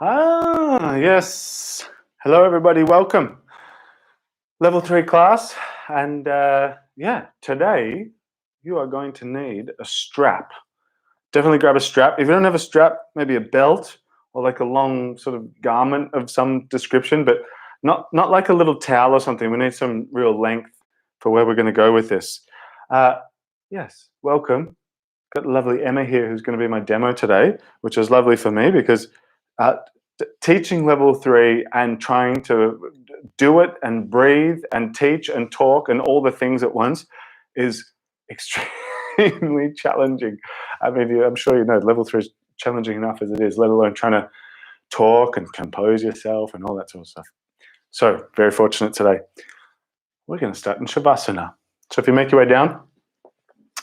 Yes. Hello, everybody. Welcome. Level 3 class. And today you are going to need a strap. Definitely grab a strap. If you don't have a strap, maybe a belt or like a long sort of garment of some description, but not like a little towel or something. We need some real length for where we're going to go with this. Yes, welcome. Got lovely Emma here who's going to be my demo today, which is lovely for me because uh, teaching level 3 and trying to do it and breathe and teach and talk and all the things at once is extremely challenging. I mean, I'm sure you know level 3 is challenging enough as it is, let alone trying to talk and compose yourself and all that sort of stuff. So very fortunate today. We're going to start in Shavasana. So if you make your way down,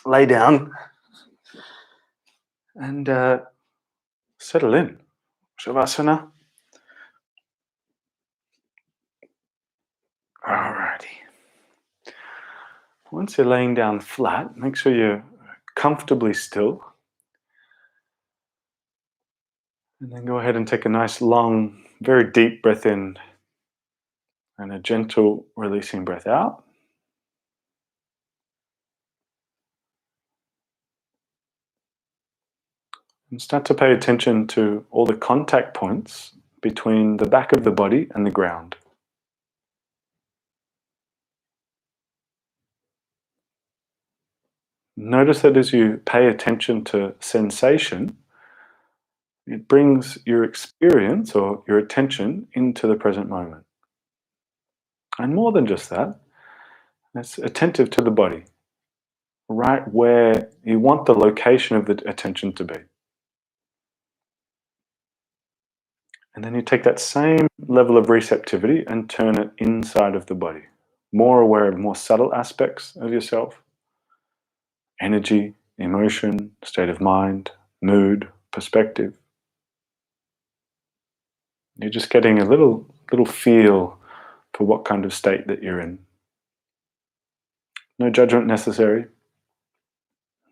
lay down and settle in. Shavasana. Alrighty. Once you're laying down flat, make sure you're comfortably still. And then go ahead and take a nice, long, very deep breath in and a gentle releasing breath out. And start to pay attention to all the contact points between the back of the body and the ground. Notice that as you pay attention to sensation, it brings your experience or your attention into the present moment. And more than just that, it's attentive to the body, right where you want the location of the attention to be. And then you take that same level of receptivity and turn it inside of the body. More aware of more subtle aspects of yourself. Energy, emotion, state of mind, mood, perspective. You're just getting a little feel for what kind of state that you're in. No judgment necessary,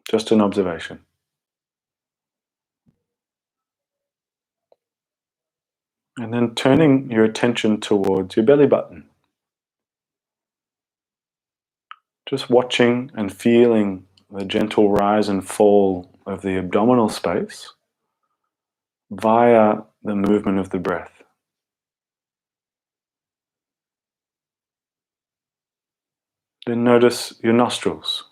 just an observation. And then turning your attention towards your belly button. Just watching and feeling the gentle rise and fall of the abdominal space via the movement of the breath. Then notice your nostrils.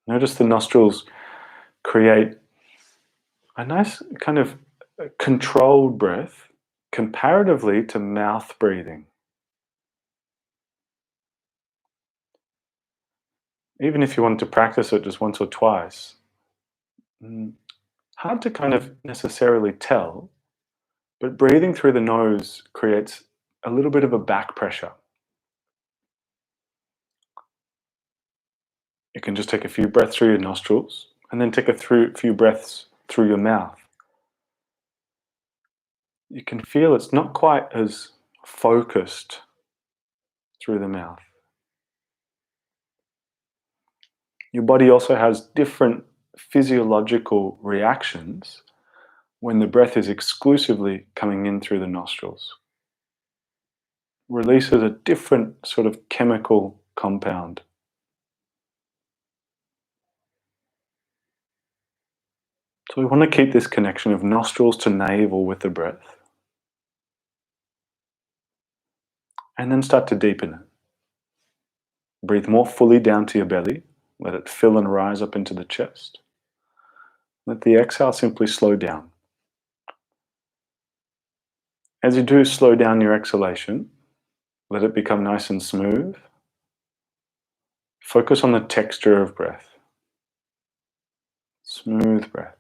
Notice the nostrils create a nice kind of controlled breath comparatively to mouth breathing. Even if you want to practice it just once or twice, hard to kind of necessarily tell, but breathing through the nose creates a little bit of a back pressure. You can just take a few breaths through your nostrils and then take a few breaths through your mouth. You can feel it's not quite as focused through the mouth. Your body also has different physiological reactions when the breath is exclusively coming in through the nostrils. Releases a different sort of chemical compound. So we want to keep this connection of nostrils to navel with the breath. And then start to deepen it. Breathe more fully down to your belly. Let it fill and rise up into the chest. Let the exhale simply slow down. As you do slow down your exhalation, let it become nice and smooth. Focus on the texture of breath. Smooth breath.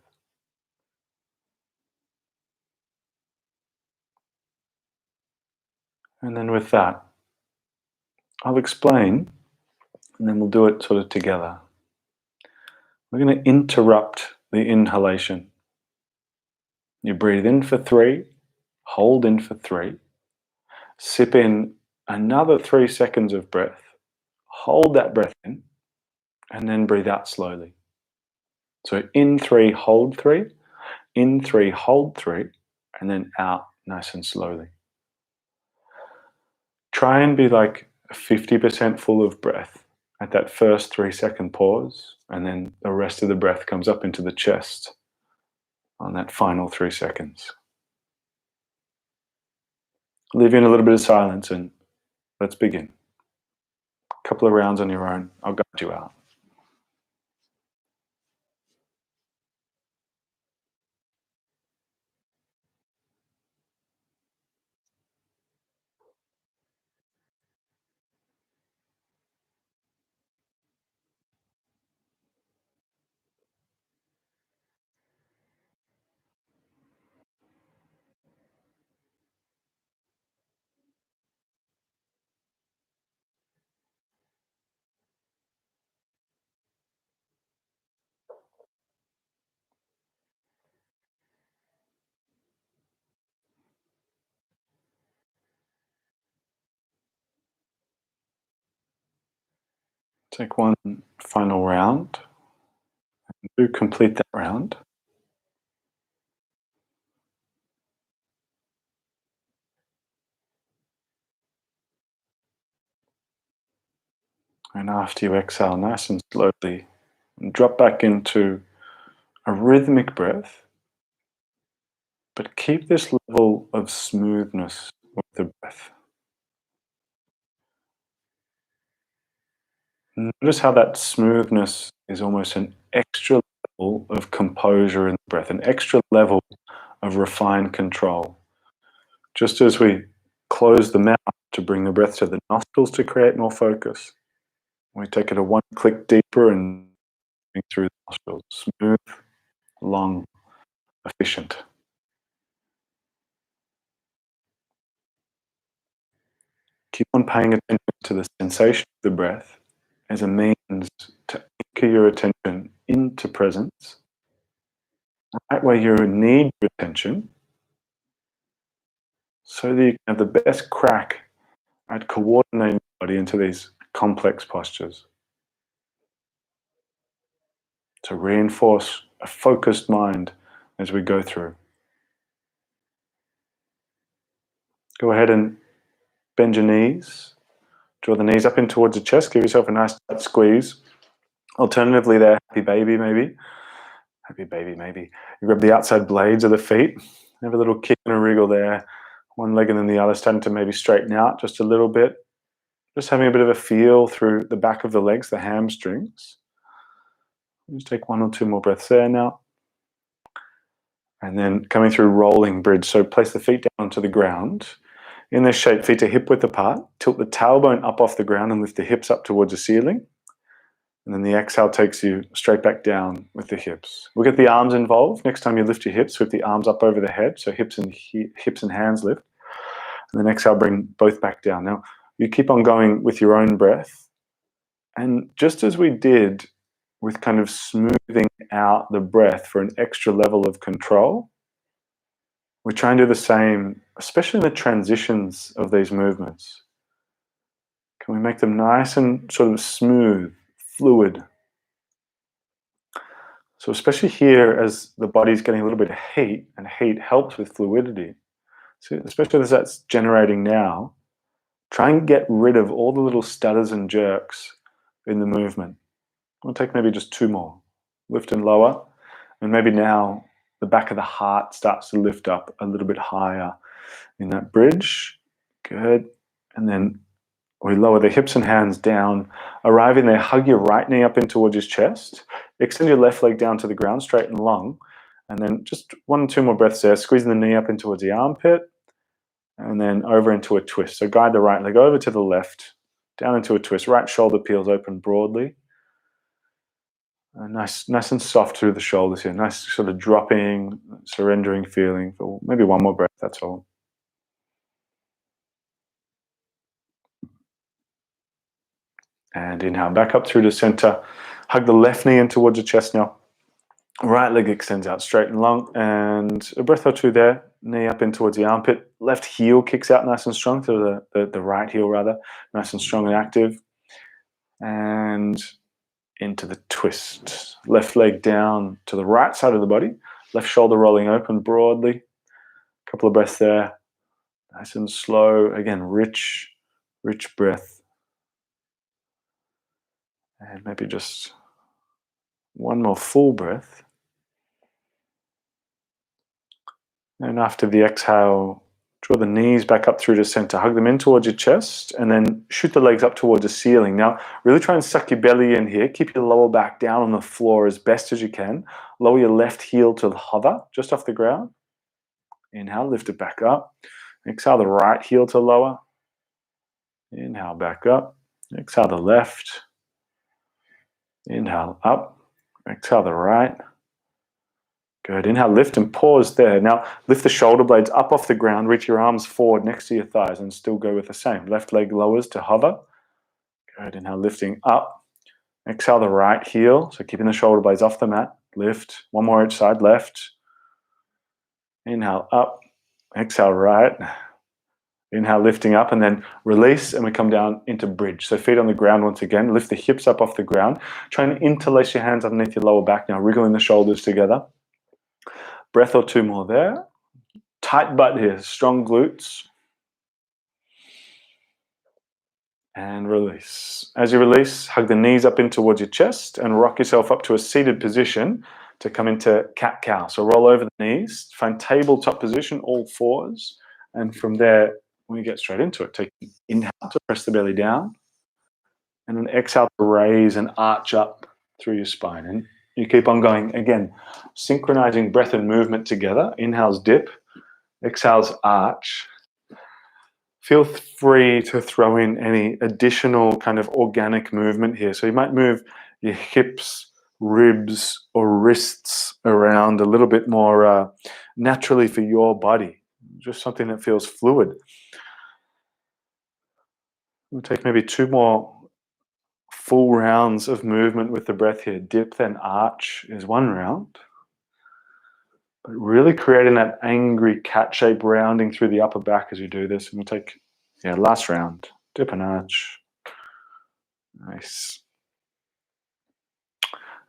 And then with that, I'll explain, and then we'll do it sort of together. We're going to interrupt the inhalation. You breathe in for 3, hold in for 3, sip in another 3 seconds of breath, hold that breath and then breathe out slowly. So in 3, hold 3, in 3, hold 3, and then out nice and slowly. Try and be like 50% full of breath at that first 3-second pause, and then the rest of the breath comes up into the chest on that final 3 seconds. Leave in a little bit of silence and let's begin. A couple of rounds on your own. I'll guide you out. Take one final round. Do complete that round. And after you exhale nice and slowly, drop back into a rhythmic breath, but keep this level of smoothness with the breath. Notice how that smoothness is almost an extra level of composure in the breath, an extra level of refined control. Just as we close the mouth to bring the breath to the nostrils to create more focus, we take it a one click deeper and through the nostrils. Smooth, long, efficient. Keep on paying attention to the sensation of the breath as a means to anchor your attention into presence, right where you need your attention, so that you can have the best crack at coordinating the body into these complex postures. To reinforce a focused mind as we go through. Go ahead and bend your knees. Draw the knees up in towards the chest. Give yourself a nice tight squeeze. Alternatively there, happy baby maybe. Happy baby maybe. You grab the outside blades of the feet. Have a little kick and a wriggle there. One leg and then the other starting to maybe straighten out just a little bit. Just having a bit of a feel through the back of the legs, the hamstrings. Just take 1 or 2 more breaths there now. And then coming through rolling bridge. So place the feet down onto the ground. In this shape, feet are hip width apart. Tilt the tailbone up off the ground and lift the hips up towards the ceiling. And then the exhale takes you straight back down with the hips. We'll get the arms involved. Next time you lift your hips, sweep the arms up over the head. So hips and hands lift. And then exhale, bring both back down. Now, you keep on going with your own breath. And just as we did with kind of smoothing out the breath for an extra level of control, we try and do the same, especially in the transitions of these movements. Can we make them nice and sort of smooth, fluid? So especially here as the body's getting a little bit of heat, and heat helps with fluidity. So especially as that's generating now, try and get rid of all the little stutters and jerks in the movement. We'll take maybe just 2 more. Lift and lower. And maybe now the back of the heart starts to lift up a little bit higher in that bridge. Good. And then we lower the hips and hands down. Arriving there, hug your right knee up in towards your chest. Extend your left leg down to the ground, straight and long. And then just 1 or 2 more breaths there. Squeezing the knee up in towards the armpit. And then over into a twist. So guide the right leg over to the left. Down into a twist. Right shoulder peels open broadly. Nice and soft through the shoulders here. Nice sort of dropping, surrendering feeling. For maybe 1 more breath, that's all. And inhale back up through the center. Hug the left knee in towards your chest now. Right leg extends out straight and long. And a breath or 2 there. Knee up in towards the armpit. Left heel kicks out nice and strong. So the right heel rather. Nice and strong and active. and into the twist. Left leg down to the right side of the body. Left shoulder rolling open broadly. A couple of breaths there. Nice and slow. Again, rich breath. And maybe just one more full breath. And after the exhale, draw the knees back up through to center. Hug them in towards your chest and then shoot the legs up towards the ceiling. Now, really try and suck your belly in here. Keep your lower back down on the floor as best as you can. Lower your left heel to hover just off the ground. Inhale, lift it back up. Exhale the right heel to lower. Inhale, back up. Exhale the left. Inhale, up. Exhale the right. Good. Inhale, lift and pause there. Now, lift the shoulder blades up off the ground. Reach your arms forward next to your thighs and still go with the same. Left leg lowers to hover. Good. Inhale, lifting up. Exhale the right heel. So keeping the shoulder blades off the mat. Lift. One more each side. Left. Inhale, up. Exhale, right. Inhale, lifting up, and then release, and we come down into bridge. So feet on the ground once again. Lift the hips up off the ground. Try and interlace your hands underneath your lower back now, wriggling the shoulders together. Breath or two more there. Tight butt here, strong glutes. And release. As you release, hug the knees up in towards your chest and rock yourself up to a seated position to come into cat-cow. So roll over the knees, find tabletop position, all fours. And from there, we get straight into it. Take an inhale to press the belly down. And then exhale to raise and arch up through your spine. And you keep on going, again, synchronizing breath and movement together. Inhales dip, exhales arch. Feel free to throw in any additional kind of organic movement here. So you might move your hips, ribs, or wrists around a little bit more naturally for your body. Just something that feels fluid. We'll take maybe two more full rounds of movement with the breath here. Dip, then arch is one round. But really creating that angry cat shape rounding through the upper back as you do this. And we'll take, last round. Dip and arch. Nice.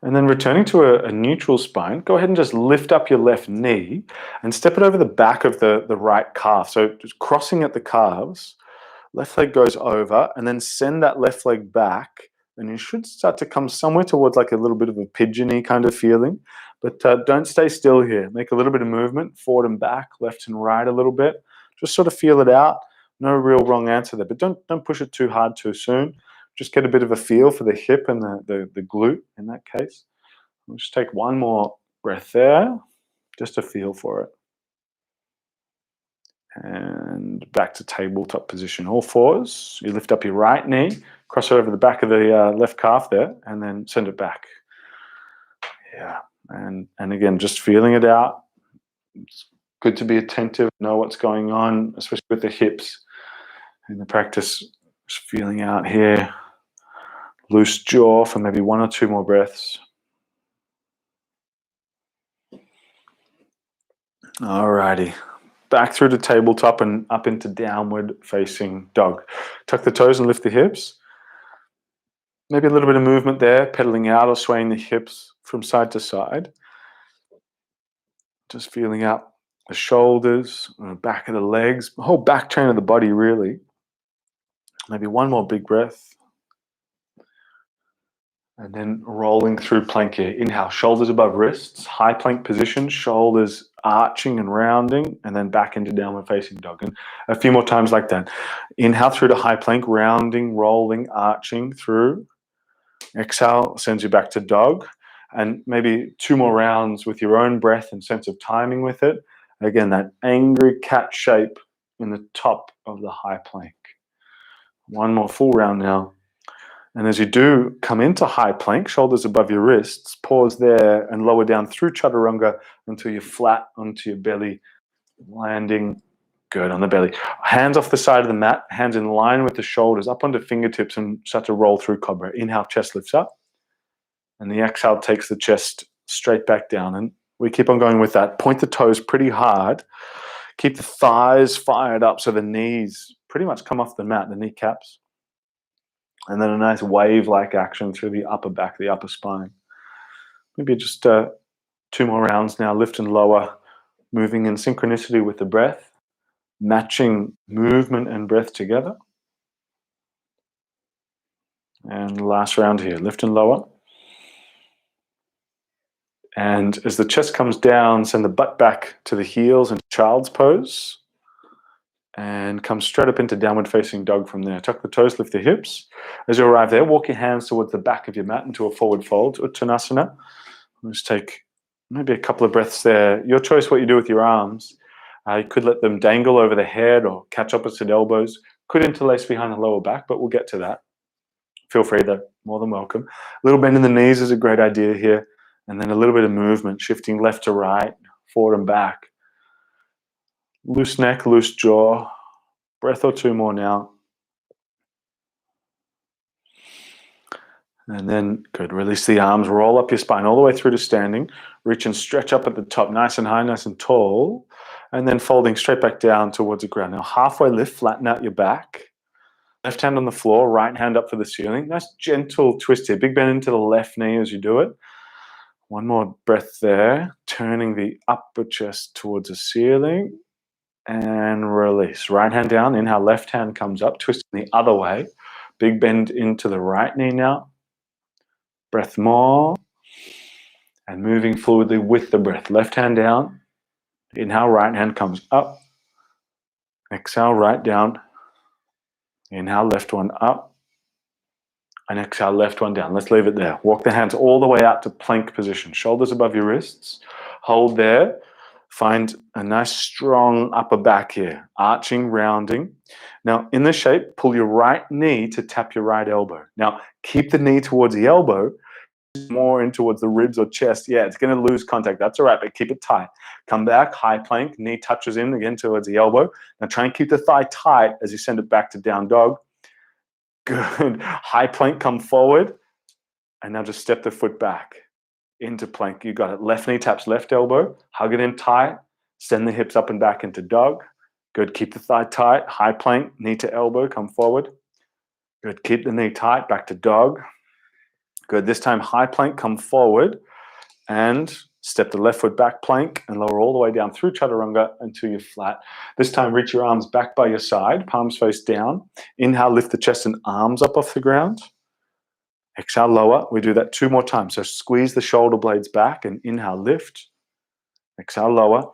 And then returning to a neutral spine, go ahead and just lift up your left knee and step it over the back of the right calf. So just crossing at the calves, left leg goes over, and then send that left leg back. And you should start to come somewhere towards like a little bit of a pigeony kind of feeling. But don't stay still here. Make a little bit of movement, forward and back, left and right a little bit. Just sort of feel it out. No real wrong answer there. But don't push it too hard too soon. Just get a bit of a feel for the hip and the glute in that case. We'll just take one more breath there. Just a feel for it. And back to tabletop position, all fours. You lift up your right knee, cross over the back of the left calf there, and then send it back. Yeah, and again, just feeling it out. It's good to be attentive, know what's going on, especially with the hips. In the practice, just feeling out here. Loose jaw for maybe one or two more breaths. Alrighty. Back through the tabletop and up into downward facing dog. Tuck the toes and lift the hips. Maybe a little bit of movement there, pedaling out or swaying the hips from side to side. Just feeling out the shoulders, the back of the legs, the whole back chain of the body really. Maybe one more big breath. And then rolling through plank here. Inhale, shoulders above wrists, high plank position, shoulders arching and rounding, and then back into downward facing dog. And a few more times like that. Inhale through to high plank, rounding, rolling, arching through. Exhale sends you back to dog. And maybe two more rounds with your own breath and sense of timing with it. Again, that angry cat shape in the top of the high plank. One more full round now. And as you do come into high plank, shoulders above your wrists, pause there and lower down through chaturanga until you're flat onto your belly, landing good on the belly. Hands off the side of the mat, hands in line with the shoulders, up onto fingertips and start to roll through cobra. Inhale, chest lifts up. And the exhale takes the chest straight back down. And we keep on going with that. Point the toes pretty hard. Keep the thighs fired up so the knees pretty much come off the mat, the kneecaps. And then a nice wave-like action through the upper back, the upper spine. Maybe just 2 more rounds now, lift and lower, moving in synchronicity with the breath, matching movement and breath together. And last round here, lift and lower. And as the chest comes down, send the butt back to the heels in child's pose. And come straight up into downward facing dog from there. Tuck the toes, lift the hips. As you arrive there, walk your hands towards the back of your mat into a forward fold, Uttanasana. Just take maybe a couple of breaths there. Your choice what you do with your arms. You could let them dangle over the head or catch opposite elbows. Could interlace behind the lower back, but we'll get to that. Feel free, they're more than welcome. A little bend in the knees is a great idea here. And then a little bit of movement, shifting left to right, forward and back. Loose neck, loose jaw. Breath or 2 more now. And then, good, release the arms, roll up your spine all the way through to standing. Reach and stretch up at the top, nice and high, nice and tall. And then folding straight back down towards the ground. Now halfway lift, flatten out your back. Left hand on the floor, right hand up for the ceiling. Nice gentle twist here. Big bend into the left knee as you do it. 1 more breath there. Turning the upper chest towards the ceiling. And release. Right hand down, inhale, left hand comes up, twisting the other way. Big bend into the right knee now. Breath more. And moving fluidly with the breath. Left hand down. Inhale, right hand comes up. Exhale, right down. Inhale, left one up. And exhale, left one down. Let's leave it there. Walk the hands all the way out to plank position. Shoulders above your wrists. Hold there. Find a nice strong upper back here. Arching, rounding. Now, in this shape, pull your right knee to tap your right elbow. Now, keep the knee towards the elbow, more in towards the ribs or chest. Yeah, it's going to lose contact. That's all right, but keep it tight. Come back, high plank. Knee touches in again towards the elbow. Now, try and keep the thigh tight as you send it back to down dog. Good. High plank, come forward. And now just step the foot back into plank. You got it. Left knee taps left elbow. Hug it in tight. Send the hips up and back into dog. Good. Keep the thigh tight. High plank, knee to elbow. Come forward. Good. Keep the knee tight. Back to dog. Good. This time, high plank, come forward. And step the left foot back, plank, and lower all the way down through chaturanga until you're flat. This time, reach your arms back by your side. Palms face down. Inhale, lift the chest and arms up off the ground. Exhale, lower. We do that 2 more times. So squeeze the shoulder blades back and inhale, lift. Exhale, lower.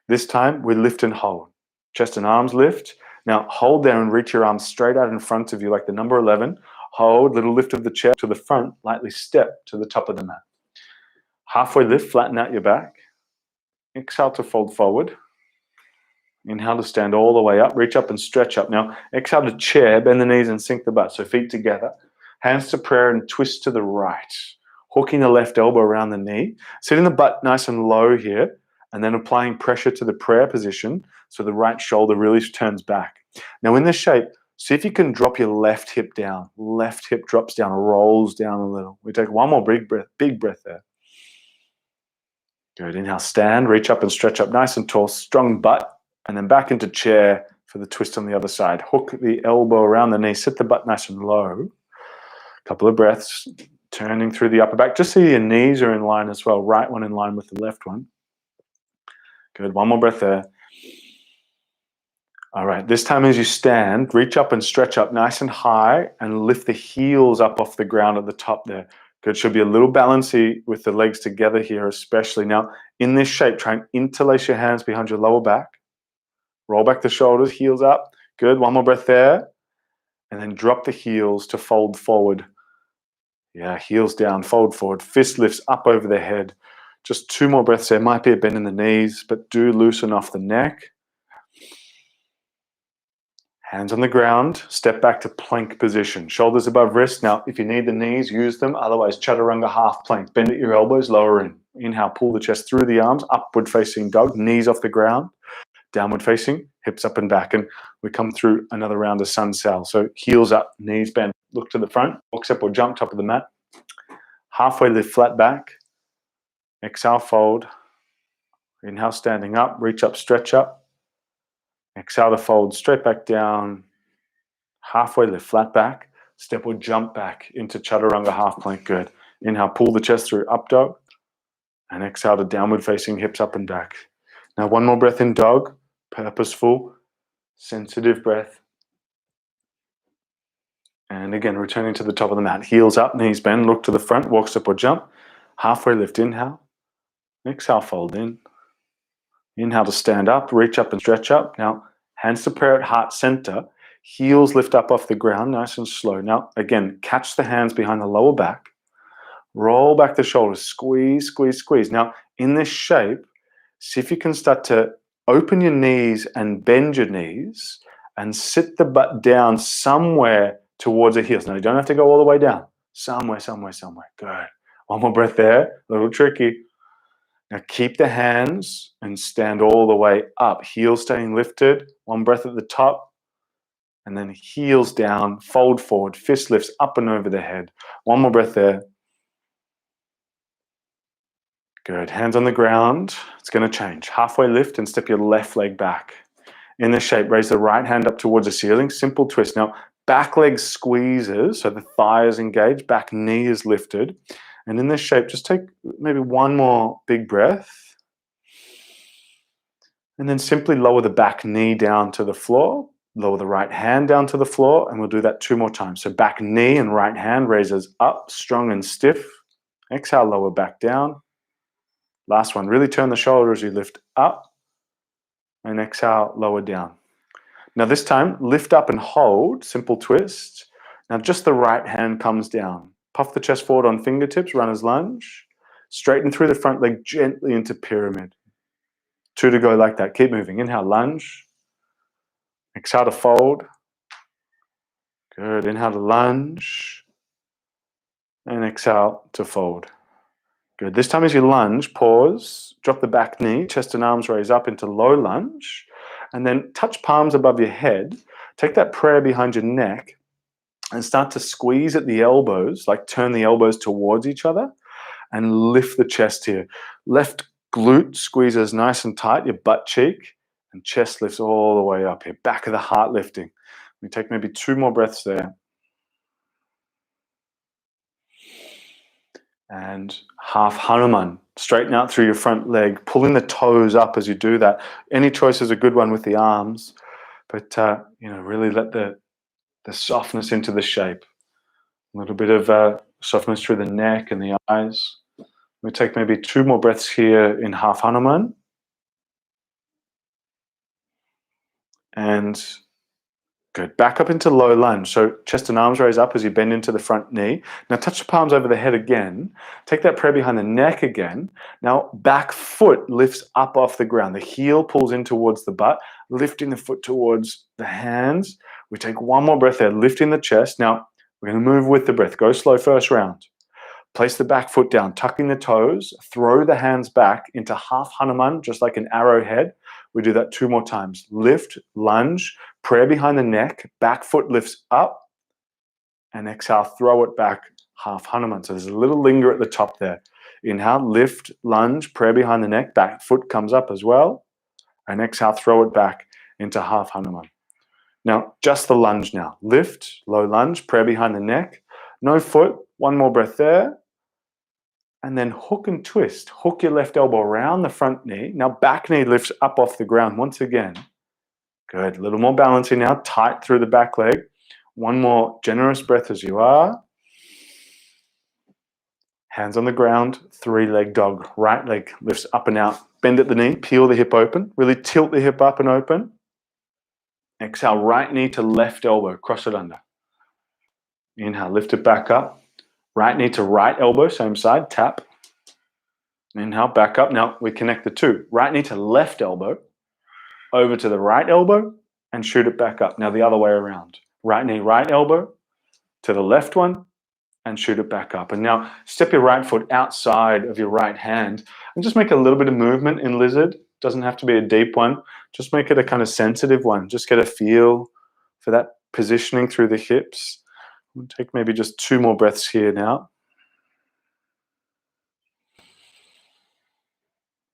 This time we lift and hold. Chest and arms lift. Now hold there and reach your arms straight out in front of you like the number 11. Hold, little lift of the chest to the front, lightly step to the top of the mat. Halfway lift, flatten out your back. Exhale to fold forward. Inhale to stand all the way up. Reach up and stretch up. Now exhale to chair, bend the knees and sink the butt. So feet together. Hands to prayer and twist to the right. Hooking the left elbow around the knee. Sitting the butt nice and low here. And then applying pressure to the prayer position so the right shoulder really turns back. Now in this shape, see if you can drop your left hip down. Left hip drops down, rolls down a little. We take 1 more big breath there. Good. Inhale, stand, reach up and stretch up nice and tall. Strong butt. And then back into chair for the twist on the other side. Hook the elbow around the knee. Sit the butt nice and low. Couple of breaths, turning through the upper back. Just so your knees are in line as well. Right one in line with the left one. Good. 1 more breath there. All right. This time as you stand, reach up and stretch up nice and high and lift the heels up off the ground at the top there. Good. Should be a little balancy with the legs together here, especially. Now, in this shape, try and interlace your hands behind your lower back. Roll back the shoulders, heels up. Good. 1 more breath there. And then drop the heels to fold forward. Yeah, heels down, fold forward. Fist lifts up over the head. Just 2 more breaths there. Might be a bend in the knees, but do loosen off the neck. Hands on the ground. Step back to plank position. Shoulders above wrist. Now, if you need the knees, use them. Otherwise, chaturanga half plank. Bend at your elbows, lower in. Inhale, pull the chest through the arms. Upward facing dog. Knees off the ground. Downward facing, hips up and back. And we come through another round of sun sail. So heels up, knees bent. Look to the front, walk up or jump top of the mat. Halfway lift, flat back. Exhale, fold. Inhale, standing up, reach up, stretch up. Exhale to fold, straight back down. Halfway lift, flat back. step or jump back into chaturanga half plank. Good. Inhale, pull the chest through, up dog. And exhale to downward facing, hips up and back. Now one more breath in dog, purposeful, sensitive breath. And again, returning to the top of the mat. Heels up, knees bend, look to the front, walk, step or jump. Halfway lift, inhale. Exhale, fold in. Inhale to stand up, reach up and stretch up. Now, hands to prayer at heart center. Heels lift up off the ground, nice and slow. Now, again, catch the hands behind the lower back. Roll back the shoulders, squeeze, squeeze, squeeze. Now, in this shape, see if you can start to open your knees and bend your knees and sit the butt down somewhere towards the heels. Now, you don't have to go all the way down. Somewhere, somewhere, somewhere. Good. One more breath there. A little tricky. Now, keep the hands and stand all the way up. Heels staying lifted. One breath at the top. And then heels down, fold forward, fist lifts up and over the head. One more breath there. Good. Hands on the ground. It's going to change. Halfway lift and step your left leg back. In this shape, raise the right hand up towards the ceiling. Simple twist. Now, back leg squeezes, so the thigh is engaged, back knee is lifted. And in this shape, just take maybe one more big breath. And then simply lower the back knee down to the floor. Lower the right hand down to the floor. And we'll do that 2 more times. So back knee and right hand raises up, strong and stiff. Exhale, lower back down. Last one, really turn the shoulder as you lift up and exhale, lower down. Now this time, lift up and hold, simple twist. Now just the right hand comes down. Puff the chest forward on fingertips, runner's lunge. Straighten through the front leg gently into pyramid. 2 to go like that. Keep moving. Inhale, lunge. Exhale to fold. Good. Inhale to lunge. And exhale to fold. Good. This time as you lunge, pause, drop the back knee, chest and arms raise up into low lunge, and then touch palms above your head. Take that prayer behind your neck and start to squeeze at the elbows, like turn the elbows towards each other and lift the chest here. Left glute squeezes nice and tight, your butt cheek, and chest lifts all the way up here. Back of the heart lifting. We take maybe 2 more breaths there. And half Hanuman. Straighten out through your front leg, pulling the toes up as you do that. Any choice is a good one with the arms, but really let the softness into the shape. A little bit of softness through the neck and the eyes. We take maybe 2 more breaths here in half Hanuman. And good. Back up into low lunge. So chest and arms raise up as you bend into the front knee. Now touch the palms over the head again. Take that prayer behind the neck again. Now back foot lifts up off the ground. The heel pulls in towards the butt, lifting the foot towards the hands. We take 1 more breath there, lifting the chest. Now we're going to move with the breath. Go slow first round. Place the back foot down, tucking the toes, throw the hands back into half Hanuman, just like an arrowhead. We do that 2 more times. Lift, lunge, prayer behind the neck, back foot lifts up, and exhale, throw it back, half Hanuman. So there's a little linger at the top there. Inhale, lift, lunge, prayer behind the neck, back foot comes up as well, and exhale, throw it back into half Hanuman. Now, just the lunge now. Lift, low lunge, prayer behind the neck, no foot, 1 more breath there. And then hook and twist. Hook your left elbow around the front knee. Now back knee lifts up off the ground once again. Good. A little more balancing now. Tight through the back leg. 1 more generous breath as you are. Hands on the ground. 3-leg dog. Right leg lifts up and out. Bend at the knee. Peel the hip open. Really tilt the hip up and open. Exhale. Right knee to left elbow. Cross it under. Inhale. Lift it back up. Right knee to right elbow, same side, tap. Inhale, back up. Now we connect the 2. Right knee to left elbow, over to the right elbow, and shoot it back up. Now the other way around. Right knee, right elbow, to the left one, and shoot it back up. And now step your right foot outside of your right hand, and just make a little bit of movement in lizard. Doesn't have to be a deep one. Just make it a kind of sensitive one. Just get a feel for that positioning through the hips. We'll take maybe just 2 more breaths here now.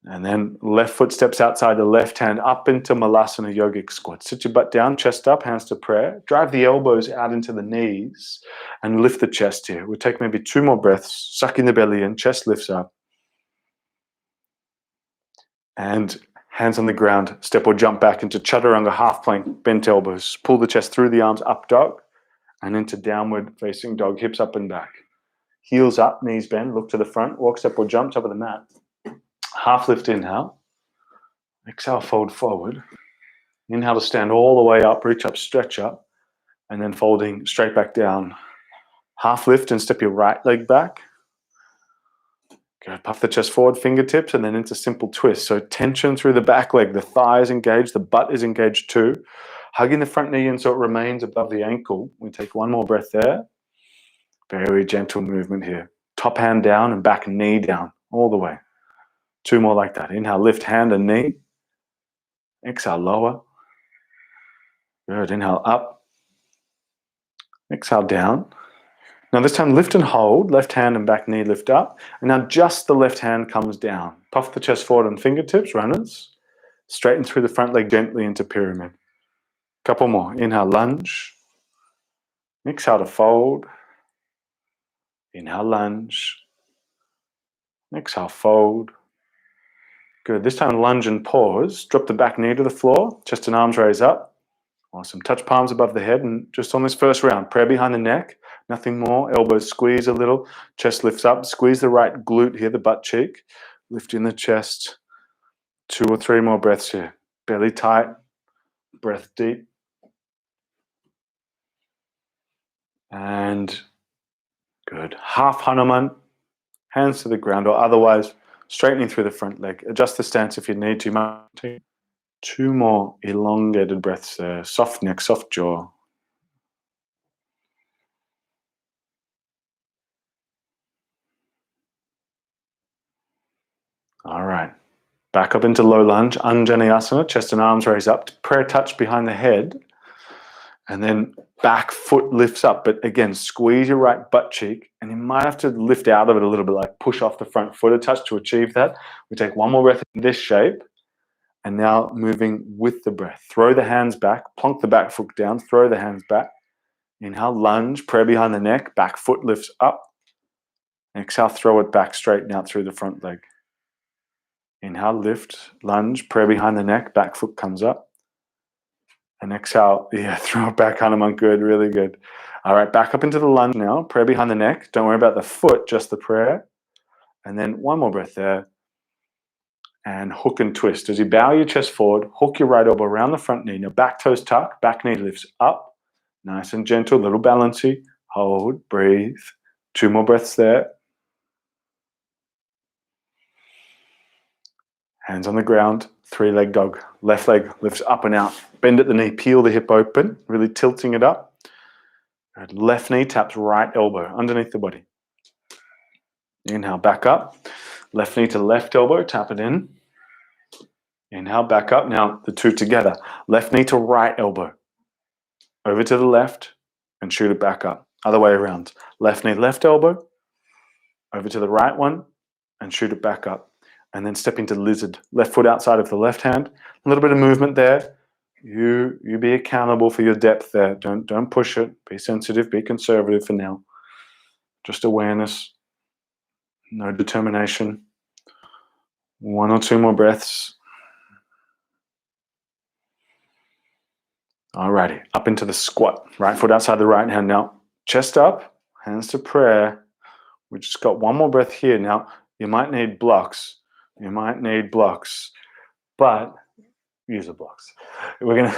And then left foot steps outside the left hand up into Malasana yogic squat. Sit your butt down, chest up, hands to prayer. Drive the elbows out into the knees and lift the chest here. We'll take maybe 2 more breaths, sucking the belly in, chest lifts up. And hands on the ground, step or jump back into chaturanga half plank, bent elbows. Pull the chest through the arms, up dog, and into downward facing dog, hips up and back. Heels up, knees bend, look to the front, walk, step or jump, top of the mat. Half lift inhale. Exhale, fold forward. Inhale to stand all the way up, reach up, stretch up, and then folding straight back down. Half lift and step your right leg back. Good. Puff the chest forward, fingertips, and then into simple twist. So tension through the back leg. The thigh is engaged, the butt is engaged too. Hugging the front knee in so it remains above the ankle. We take 1 more breath there. Very gentle movement here. Top hand down and back knee down all the way. 2 more like that. Inhale, lift hand and knee. Exhale, lower. Good. Inhale, up. Exhale, down. Now this time lift and hold. Left hand and back knee lift up. And now just the left hand comes down. Puff the chest forward on fingertips, runners. Straighten through the front leg gently into pyramid. Couple more. Inhale, lunge. Exhale to fold. Inhale, lunge. Exhale, fold. Good. This time lunge and pause. Drop the back knee to the floor. Chest and arms raise up. Awesome. Touch palms above the head. And just on this first round, prayer behind the neck. Nothing more. Elbows squeeze a little. Chest lifts up. Squeeze the right glute here, the butt cheek. Lifting the chest. 2 or 3 more breaths here. Belly tight. Breath deep. And good. Half Hanuman. Hands to the ground or otherwise straightening through the front leg. Adjust the stance if you need to. 2 more elongated breaths there. Soft neck, soft jaw. All right. Back up into low lunge. Anjaneyasana. Chest and arms raise up. Prayer touch behind the head. And then back foot lifts up. But again, squeeze your right butt cheek. And you might have to lift out of it a little bit, like push off the front foot a touch to achieve that. We take 1 more breath in this shape. And now moving with the breath. Throw the hands back. Plonk the back foot down. Throw the hands back. Inhale, lunge. Prayer behind the neck. Back foot lifts up. Exhale, throw it back, straighten out through the front leg. Inhale, lift, lunge, prayer behind the neck, back foot comes up. And exhale, throw it back, Hanuman, good, really good. All right, back up into the lunge now, prayer behind the neck. Don't worry about the foot, just the prayer. And then 1 more breath there. And hook and twist. As you bow your chest forward, hook your right elbow around the front knee. Now back toes tuck, back knee lifts up. Nice and gentle, little balancy. Hold, breathe. 2 more breaths there. Hands on the ground, 3-leg dog. Left leg lifts up and out. Bend at the knee, peel the hip open, really tilting it up. Left knee taps right elbow underneath the body. Inhale, back up. Left knee to left elbow, tap it in. Inhale, back up. Now the 2 together. Left knee to right elbow. Over to the left and shoot it back up. Other way around. Left knee, left elbow. Over to the right one and shoot it back up. And then step into lizard. Left foot outside of the left hand. A little bit of movement there. You be accountable for your depth there. Don't push it. Be sensitive. Be conservative for now. Just awareness. No determination. 1 or 2 more breaths. Alrighty. Up into the squat. Right foot outside the right hand now. Chest up. Hands to prayer. We just got 1 more breath here. Now, you might need blocks. You might need blocks. But use the blocks. We're gonna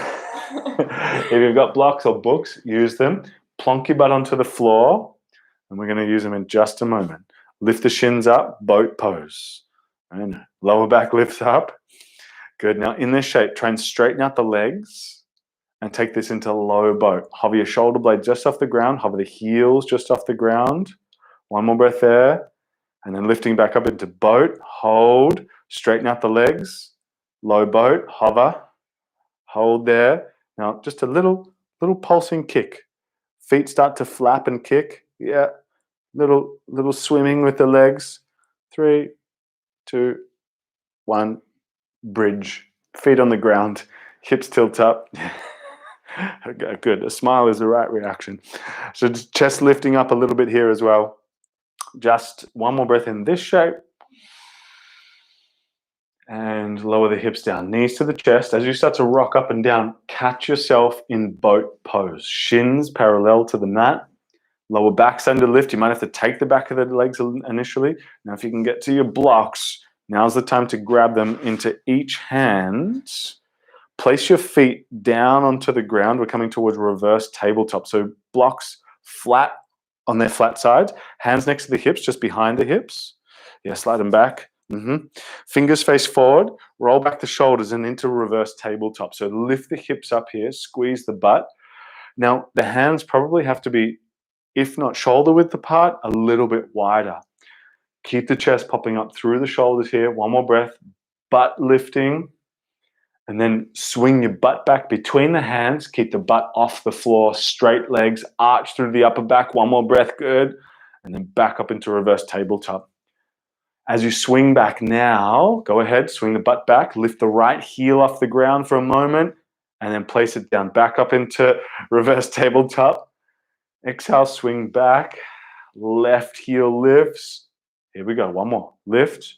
if you've got blocks or books, use them. Plonk your butt onto the floor, and we're gonna use them in just a moment. Lift the shins up, boat pose. And lower back lifts up. Good. Now in this shape, try and straighten out the legs and take this into low boat. Hover your shoulder blade just off the ground, hover the heels just off the ground. 1 more breath there. And then lifting back up into boat, hold, straighten out the legs. Low boat, hover, hold there. Now just a little pulsing kick. Feet start to flap and kick. Yeah, little swimming with the legs. 3, 2, 1, bridge, feet on the ground, hips tilt up. Okay, good. A smile is the right reaction. So chest lifting up a little bit here as well. Just one more breath in this shape. And lower the hips down, knees to the chest. As you start to rock up and down, catch yourself in boat pose. Shins parallel to the mat. Lower back's under lift. You might have to take the back of the legs initially. Now, if you can get to your blocks, now's the time to grab them into each hand. Place your feet down onto the ground. We're coming towards reverse tabletop. So blocks flat on their flat sides. Hands next to the hips, just behind the hips. Yeah, slide them back. Fingers face forward, roll back the shoulders and into reverse tabletop. So lift the hips up here, squeeze the butt. Now the hands probably have to be, if not shoulder width apart, a little bit wider. Keep the chest popping up through the shoulders here. One more breath, butt lifting. And then swing your butt back between the hands. Keep the butt off the floor, straight legs, arch through the upper back. One more breath, good. And then back up into reverse tabletop. As you swing back now, go ahead, swing the butt back, lift the right heel off the ground for a moment, and then place it down, back up into reverse tabletop. Exhale, swing back, left heel lifts. Here we go, one more. Lift,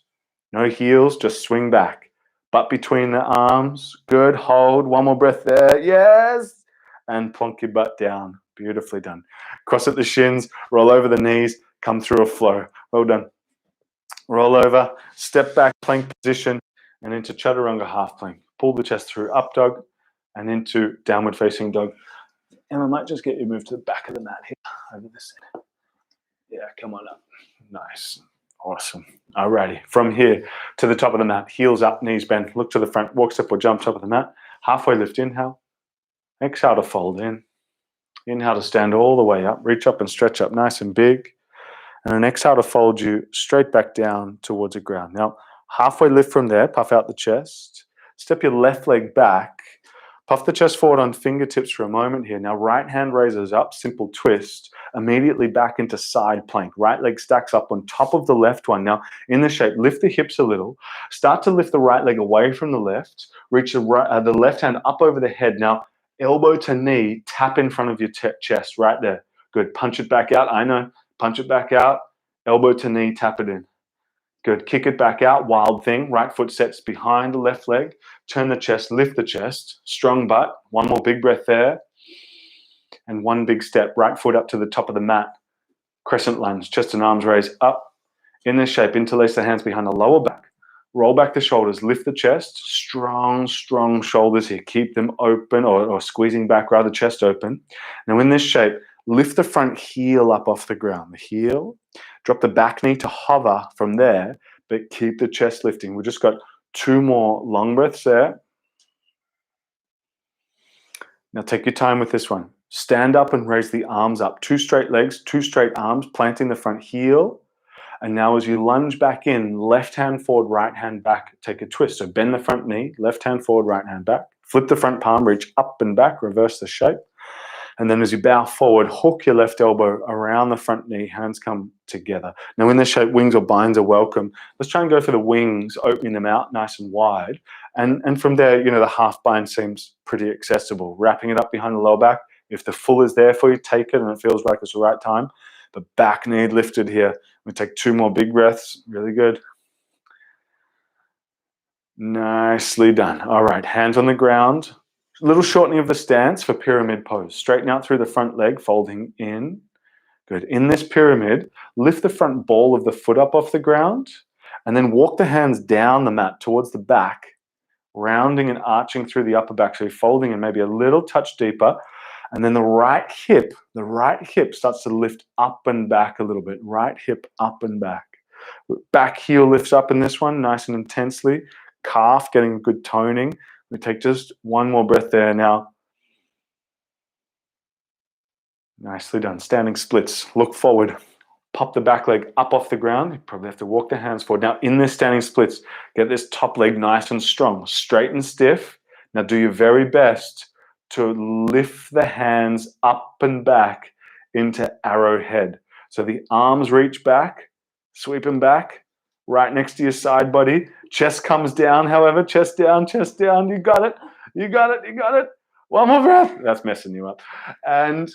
no heels, just swing back. Butt between the arms, good, hold, one more breath there, yes! And plonk your butt down, beautifully done. Cross at the shins, roll over the knees, come through a flow. Well done. Roll over, step back, plank position, and into chaturanga half plank. Pull the chest through up dog and into downward facing dog. And I might just get you moved to the back of the mat here, over this side. Yeah, come on up. Nice. Awesome. Alrighty. From here to the top of the mat, heels up, knees bent, look to the front, walk, step, or jump top of the mat. Halfway lift, inhale. Exhale to fold in. Inhale to stand all the way up, reach up and stretch up nice and big. And then exhale to fold you straight back down towards the ground. Now, halfway lift from there, puff out the chest. Step your left leg back. Puff the chest forward on fingertips for a moment here. Now, right hand raises up, simple twist. Immediately back into side plank. Right leg stacks up on top of the left one. Now, in this shape, lift the hips a little. Start to lift the right leg away from the left. Reach the left hand up over the head. Now, elbow to knee, tap in front of your chest right there. Good. Punch it back out. I know. Punch it back out, elbow to knee, tap it in. Good, kick it back out, wild thing. Right foot sets behind the left leg. Turn the chest, lift the chest, strong butt. One more big breath there. And one big step, right foot up to the top of the mat. Crescent lunge, chest and arms raise up. In this shape, interlace the hands behind the lower back. Roll back the shoulders, lift the chest. Strong, strong shoulders here. Keep them open or squeezing back, rather chest open. Now in this shape, lift the front heel up off the ground. The heel, drop the back knee to hover from there, but keep the chest lifting. We've just got 2 more long breaths there. Now take your time with this one. Stand up and raise the arms up. 2 straight legs, 2 straight arms, planting the front heel. And now as you lunge back in, left hand forward, right hand back, take a twist. So bend the front knee, left hand forward, right hand back. Flip the front palm, reach up and back, reverse the shape. And then as you bow forward, hook your left elbow around the front knee, hands come together. Now in this shape, wings or binds are welcome. Let's try and go for the wings, opening them out nice and wide. And from there, the half bind seems pretty accessible. Wrapping it up behind the lower back. If the full is there for you, take it and it feels like it's the right time. The back knee lifted here. We take 2 more big breaths. Really good. Nicely done. All right, hands on the ground. A little shortening of the stance for pyramid pose. Straighten out through the front leg, folding in. Good. In this pyramid, lift the front ball of the foot up off the ground and then walk the hands down the mat towards the back, rounding and arching through the upper back. So you're folding in maybe a little touch deeper. And then the right hip starts to lift up and back a little bit. Right hip up and back. Back heel lifts up in this one, nice and intensely. Calf getting good toning. We take just 1 more breath there now. Nicely done. Standing splits. Look forward. Pop the back leg up off the ground. You probably have to walk the hands forward. Now in this standing splits, get this top leg nice and strong. Straight and stiff. Now do your very best to lift the hands up and back into arrowhead. So the arms reach back, sweep them back, right next to your side body. Chest comes down, however, chest down, chest down. You got it, you got it, you got it. One more breath. That's messing you up. And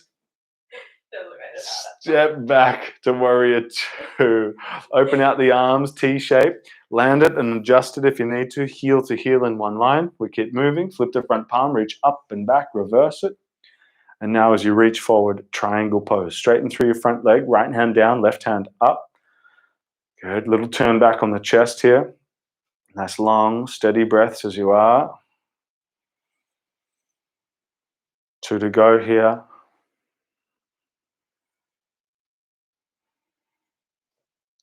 step back to warrior two. Open out the arms, T shape. Land it and adjust it if you need to. Heel to heel in one line. We keep moving. Flip the front palm, reach up and back, reverse it. And now as you reach forward, triangle pose. Straighten through your front leg, right hand down, left hand up. Good. Little turn back on the chest here. Nice long, steady breaths as you are. 2 to go here.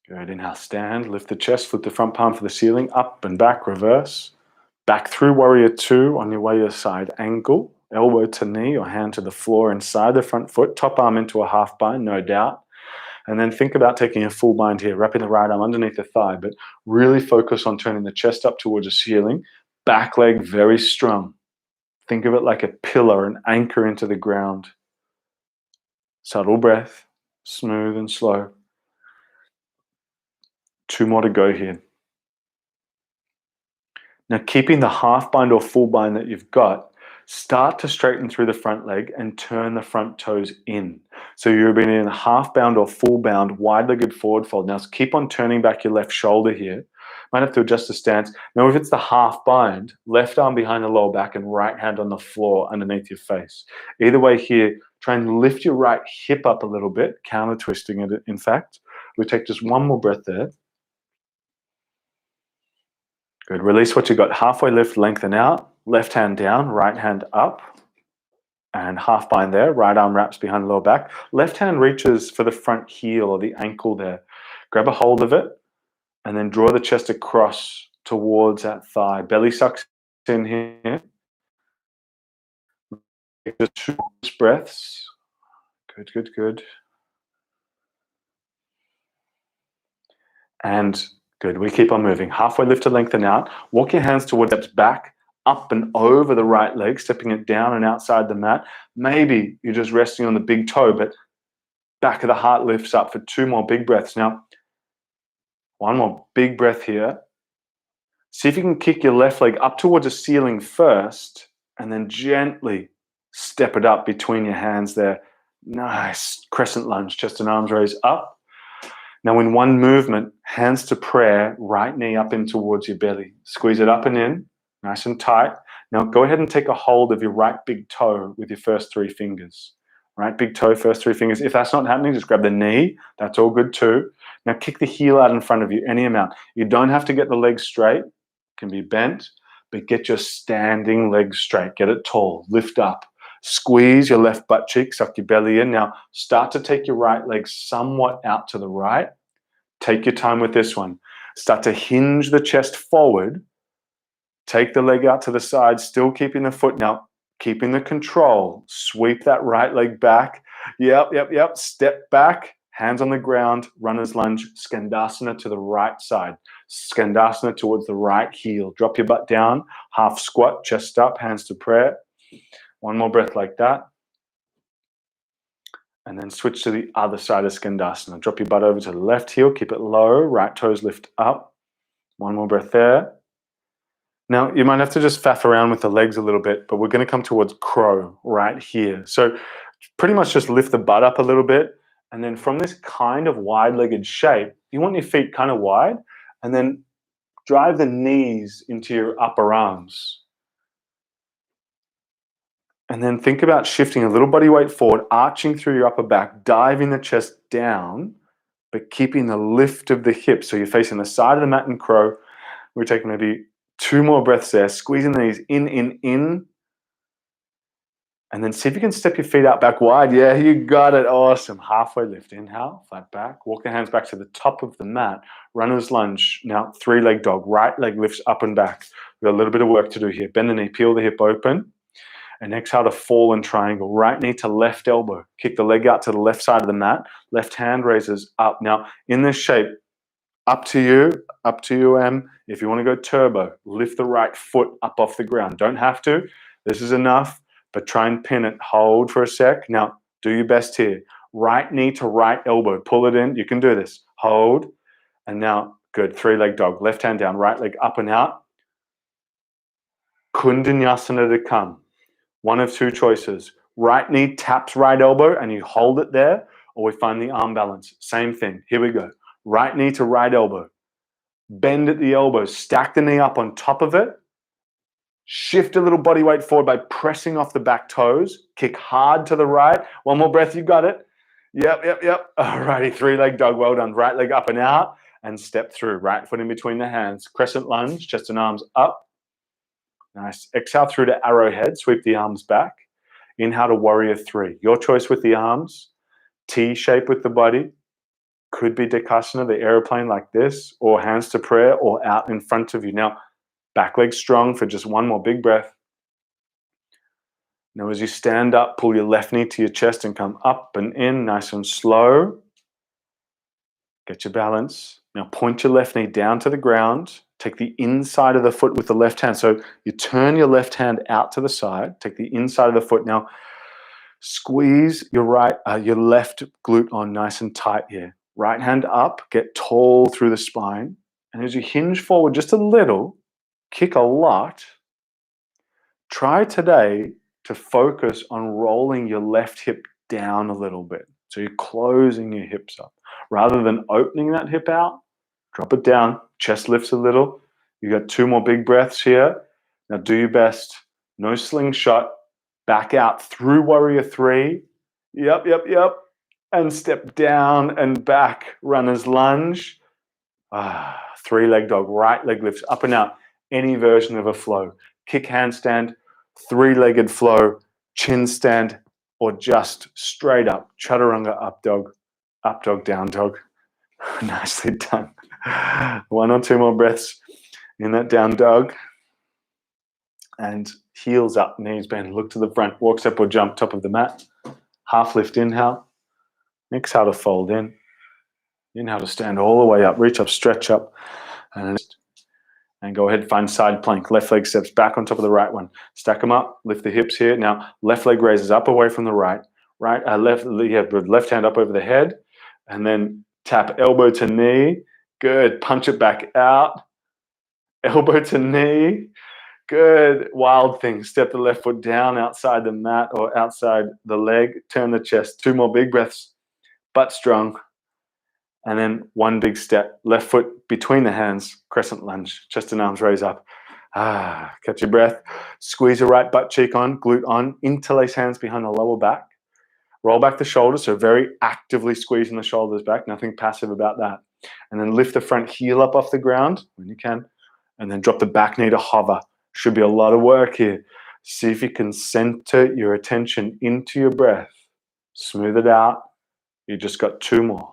Good. Inhale, stand, lift the chest, flip the front palm for the ceiling, up and back, reverse. Back through warrior two on your way to side angle, elbow to knee or hand to the floor inside the front foot, top arm into a half bind, no doubt. And then think about taking a full bind here, wrapping the right arm underneath the thigh, but really focus on turning the chest up towards the ceiling, back leg very strong. Think of it like a pillar, an anchor into the ground. Subtle breath, smooth and slow. 2 more to go here. Now, keeping the half bind or full bind that you've got, start to straighten through the front leg and turn the front toes in. So you've been in a half bound or full bound, wide-legged forward fold. Now, keep on turning back your left shoulder here. Might have to adjust the stance. Now, if it's the half bind, left arm behind the lower back and right hand on the floor underneath your face. Either way here, try and lift your right hip up a little bit, counter-twisting it, in fact. We take just 1 more breath there. Good. Release what you got. Halfway lift, lengthen out. Left hand down, right hand up. And half bind there. Right arm wraps behind the lower back. Left hand reaches for the front heel or the ankle there. Grab a hold of it and then draw the chest across towards that thigh. Belly sucks in here. Just 2 breaths. Good, good, good. And good. We keep on moving. Halfway lift to lengthen out. Walk your hands towards steps back, up and over the right leg, stepping it down and outside the mat. Maybe you're just resting on the big toe, but back of the heart lifts up for 2 more big breaths. Now, 1 more big breath here. See if you can kick your left leg up towards the ceiling first, and then gently step it up between your hands there. Nice. Crescent lunge, chest and arms raise up. Now in one movement, hands to prayer, right knee up in towards your belly. Squeeze it up and in, nice and tight. Now go ahead and take a hold of your right big toe with your first 3 fingers. Right big toe, first 3 fingers. If that's not happening, just grab the knee. That's all good too. Now kick the heel out in front of you, any amount. You don't have to get the legs straight. It can be bent, but get your standing legs straight. Get it tall, lift up. Squeeze your left butt cheek, suck your belly in. Now start to take your right leg somewhat out to the right. Take your time with this one. Start to hinge the chest forward. Take the leg out to the side, still keeping the foot. Now, keeping the control. Sweep that right leg back. Yep. Step back, hands on the ground, runner's lunge, Skandasana to the right side. Skandasana towards the right heel. Drop your butt down, half squat, chest up, hands to prayer. 1 more breath like that. And then switch to the other side of Skandasana. Drop your butt over to the left heel, keep it low, right toes lift up. 1 more breath there. Now, you might have to just faff around with the legs a little bit, but we're going to come towards crow right here. So pretty much just lift the butt up a little bit. And then from this kind of wide-legged shape, you want your feet kind of wide, and then drive the knees into your upper arms. And then think about shifting a little body weight forward, arching through your upper back, diving the chest down, but keeping the lift of the hips. So you're facing the side of the mat in crow. We're taking maybe 2 more breaths there, squeezing the knees in. And then see if you can step your feet out back wide. Yeah, you got it. Awesome. Halfway lift. Inhale, flat back. Walk the hands back to the top of the mat. Runner's lunge. Now, 3-leg dog. Right leg lifts up and back. We've got a little bit of work to do here. Bend the knee, peel the hip open. And exhale to fall in triangle. Right knee to left elbow. Kick the leg out to the left side of the mat. Left hand raises up. Now, in this shape, up to you, Em. If you want to go turbo, lift the right foot up off the ground. Don't have to. This is enough, but try and pin it. Hold for a sec. Now, do your best here. Right knee to right elbow. Pull it in. You can do this. Hold. And now Good. 3-leg dog. Left hand down, right leg up and out. Kundanyasana to come. One of two choices. Right knee taps right elbow and you hold it there, or we find the arm balance. Same thing. Here we go. Right knee to right elbow. Bend at the elbow. Stack the knee up on top of it. Shift a little body weight forward by pressing off the back toes. Kick hard to the right. One more breath. You got it. Yep. All righty. 3-leg dog. Well done. Right leg up and out. And step through. Right foot in between the hands. Crescent lunge. Chest and arms up. Nice. Exhale through to arrowhead. Sweep the arms back. Inhale to warrior 3. Your choice with the arms. T shape with the body. Could be Dekasana, the airplane like this, or hands to prayer, or out in front of you. Now, back leg strong for just one more big breath. Now, as you stand up, pull your left knee to your chest and come up and in, nice and slow. Get your balance. Now, point your left knee down to the ground. Take the inside of the foot with the left hand. So you turn your left hand out to the side. Take the inside of the foot. Now, squeeze your left glute on nice and tight here. Right hand up. Get tall through the spine. And as you hinge forward just a little, kick a lot. Try today to focus on rolling your left hip down a little bit. So you're closing your hips up. Rather than opening that hip out, drop it down. Chest lifts a little. You got 2 more big breaths here. Now do your best. No slingshot. Back out through warrior 3. Yep. And step down and back. Runner's lunge. 3-leg dog. Right leg lifts up and out. Any version of a flow. Kick handstand. 3-legged flow. Chin stand. Or just straight up. Chaturanga up dog, down dog. Nicely done. 1 or 2 more breaths in that down dog. And heels up, knees bend, look to the front, walk, step or jump, top of the mat. Half lift, inhale. Exhale to fold in. Inhale to stand all the way up, reach up, stretch up. And go ahead, find side plank. Left leg steps back on top of the right one. Stack them up, lift the hips here. Now, left leg raises up away from the right. Left hand up over the head. And then tap elbow to knee. Good. Punch it back out. Elbow to knee. Good. Wild thing. Step the left foot down outside the mat or outside the leg. Turn the chest. 2 more big breaths. Butt strong. And then 1 big step. Left foot between the hands. Crescent lunge. Chest and arms raise up. Catch your breath. Squeeze your right butt cheek on. Glute on. Interlace hands behind the lower back. Roll back the shoulders. So very actively squeezing the shoulders back. Nothing passive about that. And then lift the front heel up off the ground when you can. And then drop the back knee to hover. Should be a lot of work here. See if you can center your attention into your breath. Smooth it out. You just got 2 more.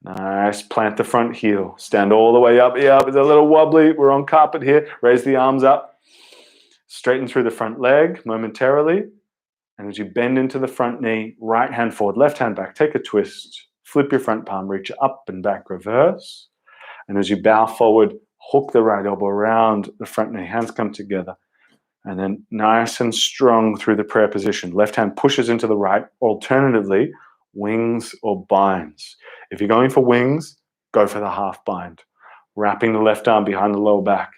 Nice. Plant the front heel. Stand all the way up. Yeah, it's a little wobbly. We're on carpet here. Raise the arms up. Straighten through the front leg momentarily. And as you bend into the front knee, right hand forward, left hand back. Take a twist. Flip your front palm. Reach up and back. Reverse. And as you bow forward, hook the right elbow around the front knee. Hands come together. And then nice and strong through the prayer position. Left hand pushes into the right. Alternatively, wings or binds. If you're going for wings, go for the half bind. Wrapping the left arm behind the lower back.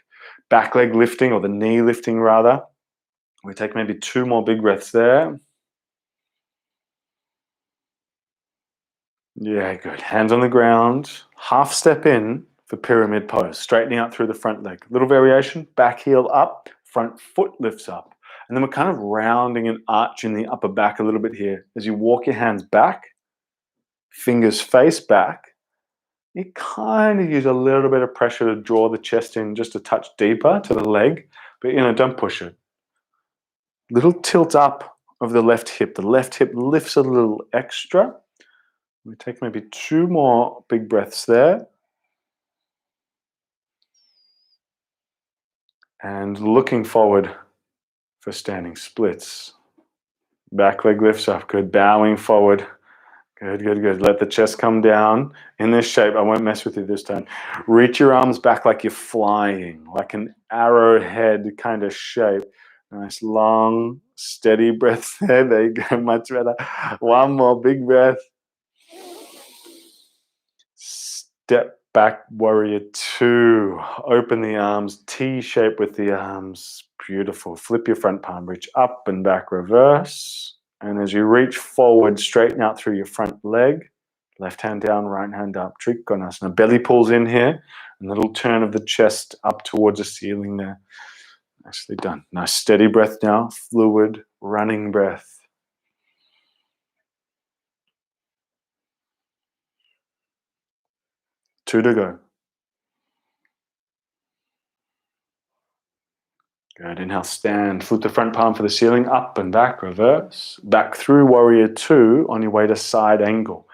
Back leg lifting, or the knee lifting rather. We take maybe 2 more big breaths there. Yeah, good. Hands on the ground. Half step in for pyramid pose. Straightening out through the front leg. Little variation. Back heel up. Front foot lifts up. And then we're kind of rounding and arching the upper back a little bit here. As you walk your hands back, fingers face back, you kind of use a little bit of pressure to draw the chest in just a touch deeper to the leg, but don't push it. Little tilt up of the left hip. The left hip lifts a little extra. We take maybe 2 more big breaths there. And looking forward for standing splits. Back leg lifts up. Good. Bowing forward. Good. Let the chest come down in this shape. I won't mess with you this time. Reach your arms back like you're flying, like an arrowhead kind of shape. Nice, long, steady breath there. There you go. Much better. 1 more big breath. Step Back warrior two. Open the arms, T shape with the arms. Beautiful. Flip your front palm, reach up and back, reverse. And as you reach forward, straighten out through your front leg. Left hand down, right hand up. Trikonasana. Belly pulls in here. And a little turn of the chest up towards the ceiling there. Nicely done. Nice steady breath now. Fluid, running breath. Two to go. Good. Inhale, stand. Flip the front palm for the ceiling. Up and back, reverse. Back through warrior two on your way to side angle.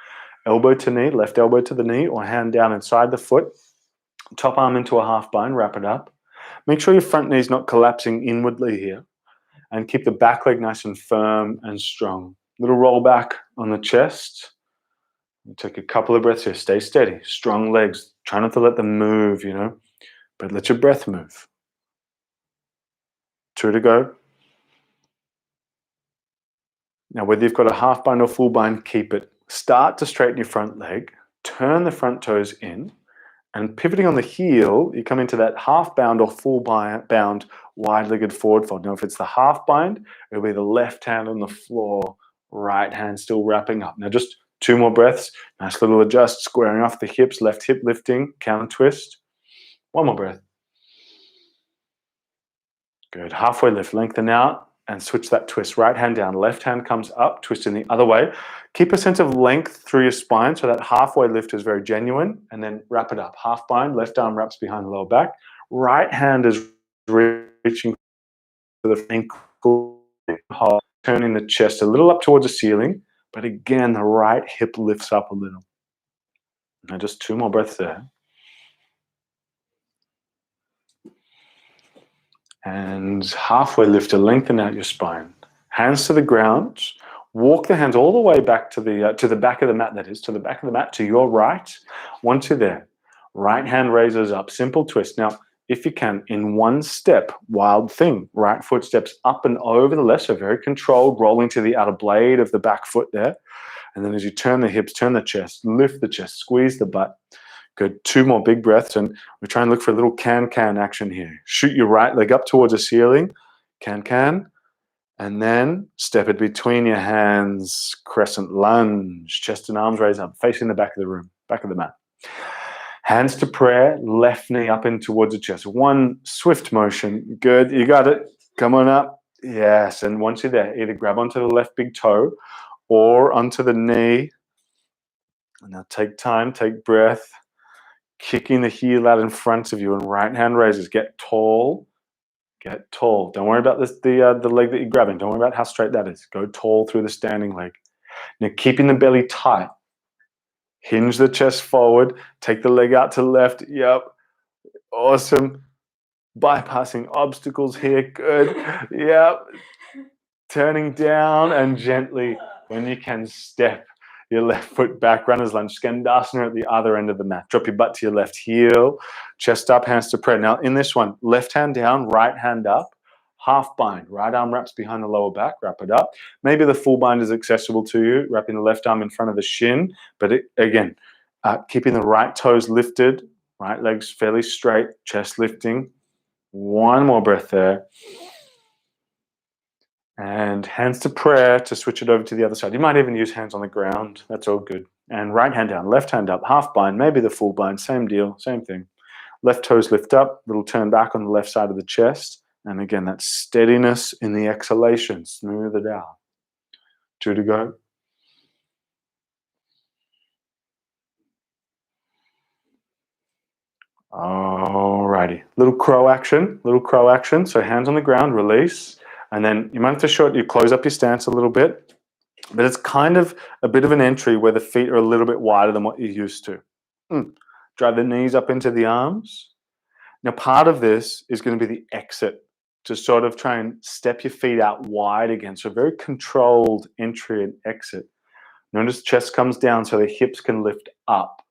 Elbow to knee, left elbow to the knee, or hand down inside the foot. Top arm into a half bind, wrap it up. Make sure your front knee is not collapsing inwardly here. And keep the back leg nice and firm and strong. Little roll back on the chest. Take a couple of breaths here. Stay steady. Strong legs. Try not to let them move, but let your breath move. Two to go. Now, whether you've got a half bind or full bind, keep it. Start to straighten your front leg. Turn the front toes in. And pivoting on the heel, you come into that half bound or full bound wide-legged forward fold. Now, if it's the half bind, it'll be the left hand on the floor, right hand still wrapping up. Now, just two more breaths. Nice little adjust, squaring off the hips, left hip lifting, counter twist. One more breath. Good. Halfway lift, lengthen out and switch that twist. Right hand down, left hand comes up, twist in the other way. Keep a sense of length through your spine so that halfway lift is very genuine, and then wrap it up. Half bind, left arm wraps behind the lower back. Right hand is reaching for the ankle, turning the chest a little up towards the ceiling, but again, the right hip lifts up a little. Now just two more breaths there. And halfway lift to lengthen out your spine. Hands to the ground. Walk the hands all the way back to the back of the mat, that is, to the back of the mat, to your right. Once you're there, right hand raises up, simple twist. Now, if you can, in one step, wild thing, right foot steps up and over the left, so very controlled, rolling to the outer blade of the back foot there. And then as you turn the hips, turn the chest, lift the chest, squeeze the butt. Good. Two more big breaths, and we try and look for a little can-can action here. Shoot your right leg up towards the ceiling, can-can, and then step it between your hands, crescent lunge, chest and arms raise up, facing the back of the room, back of the mat. Hands to prayer, left knee up in towards the chest. One swift motion. Good. You got it. Come on up. Yes. And once you're there, either grab onto the left big toe or onto the knee. And now take time, take breath. Kicking the heel out in front of you, and right hand raises. Get tall. Get tall. Don't worry about this, the leg that you're grabbing. Don't worry about how straight that is. Go tall through the standing leg. Now keeping the belly tight. Hinge the chest forward. Take the leg out to the left. Yep. Awesome. Bypassing obstacles here. Good. Yep. Turning down and gently, when you can, step your left foot back, runner's lunge, Skandasana at the other end of the mat. Drop your butt to your left heel, chest up, hands to prayer. Now in this one, left hand down, right hand up, half bind. Right arm wraps behind the lower back, wrap it up. Maybe the full bind is accessible to you, wrapping the left arm in front of the shin, but again, keeping the right toes lifted, right legs fairly straight, chest lifting. One more breath there. And hands to prayer to switch it over to the other side. You might even use hands on the ground. That's all good. And right hand down, left hand up, half bind, maybe the full bind, same deal, same thing. Left toes lift up, little turn back on the left side of the chest. And again, that steadiness in the exhalation, smooth it out. Two to go. Alrighty, little crow action. So hands on the ground, release. And then you might have to you close up your stance a little bit, but it's kind of a bit of an entry where the feet are a little bit wider than what you're used to. Drive the knees up into the arms. Now, part of this is going to be the exit, to sort of try and step your feet out wide again. So very controlled entry and exit. Notice chest comes down so the hips can lift up.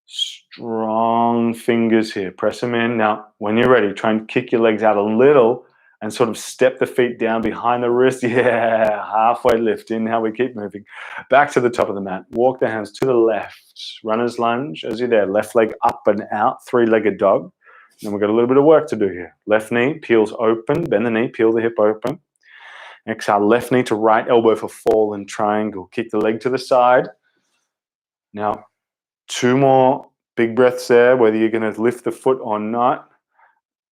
Strong fingers here. Press them in. Now, when you're ready, try and kick your legs out a little and sort of step the feet down behind the wrist. Yeah, halfway lift. Inhale, we keep moving. Back to the top of the mat. Walk the hands to the left. Runner's lunge as you're there. Left leg up and out, three-legged dog. And we've got a little bit of work to do here. Left knee peels open, bend the knee, peel the hip open. Exhale, left knee to right elbow for fall and triangle. Kick the leg to the side. Now, 2 more big breaths there, whether you're going to lift the foot or not.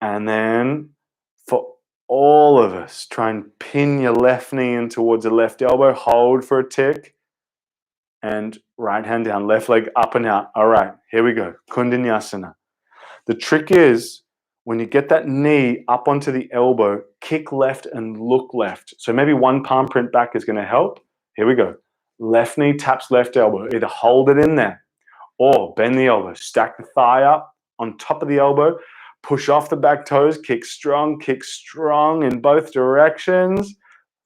And then for all of us, try and pin your left knee in towards the left elbow. Hold for a tick. And right hand down, left leg up and out. All right, here we go. Kundinasana. The trick is when you get that knee up onto the elbow, kick left and look left. So maybe one palm print back is going to help. Here we go. Left knee taps left elbow. Either hold it in there or bend the elbow. Stack the thigh up on top of the elbow. Push off the back toes. Kick strong in both directions.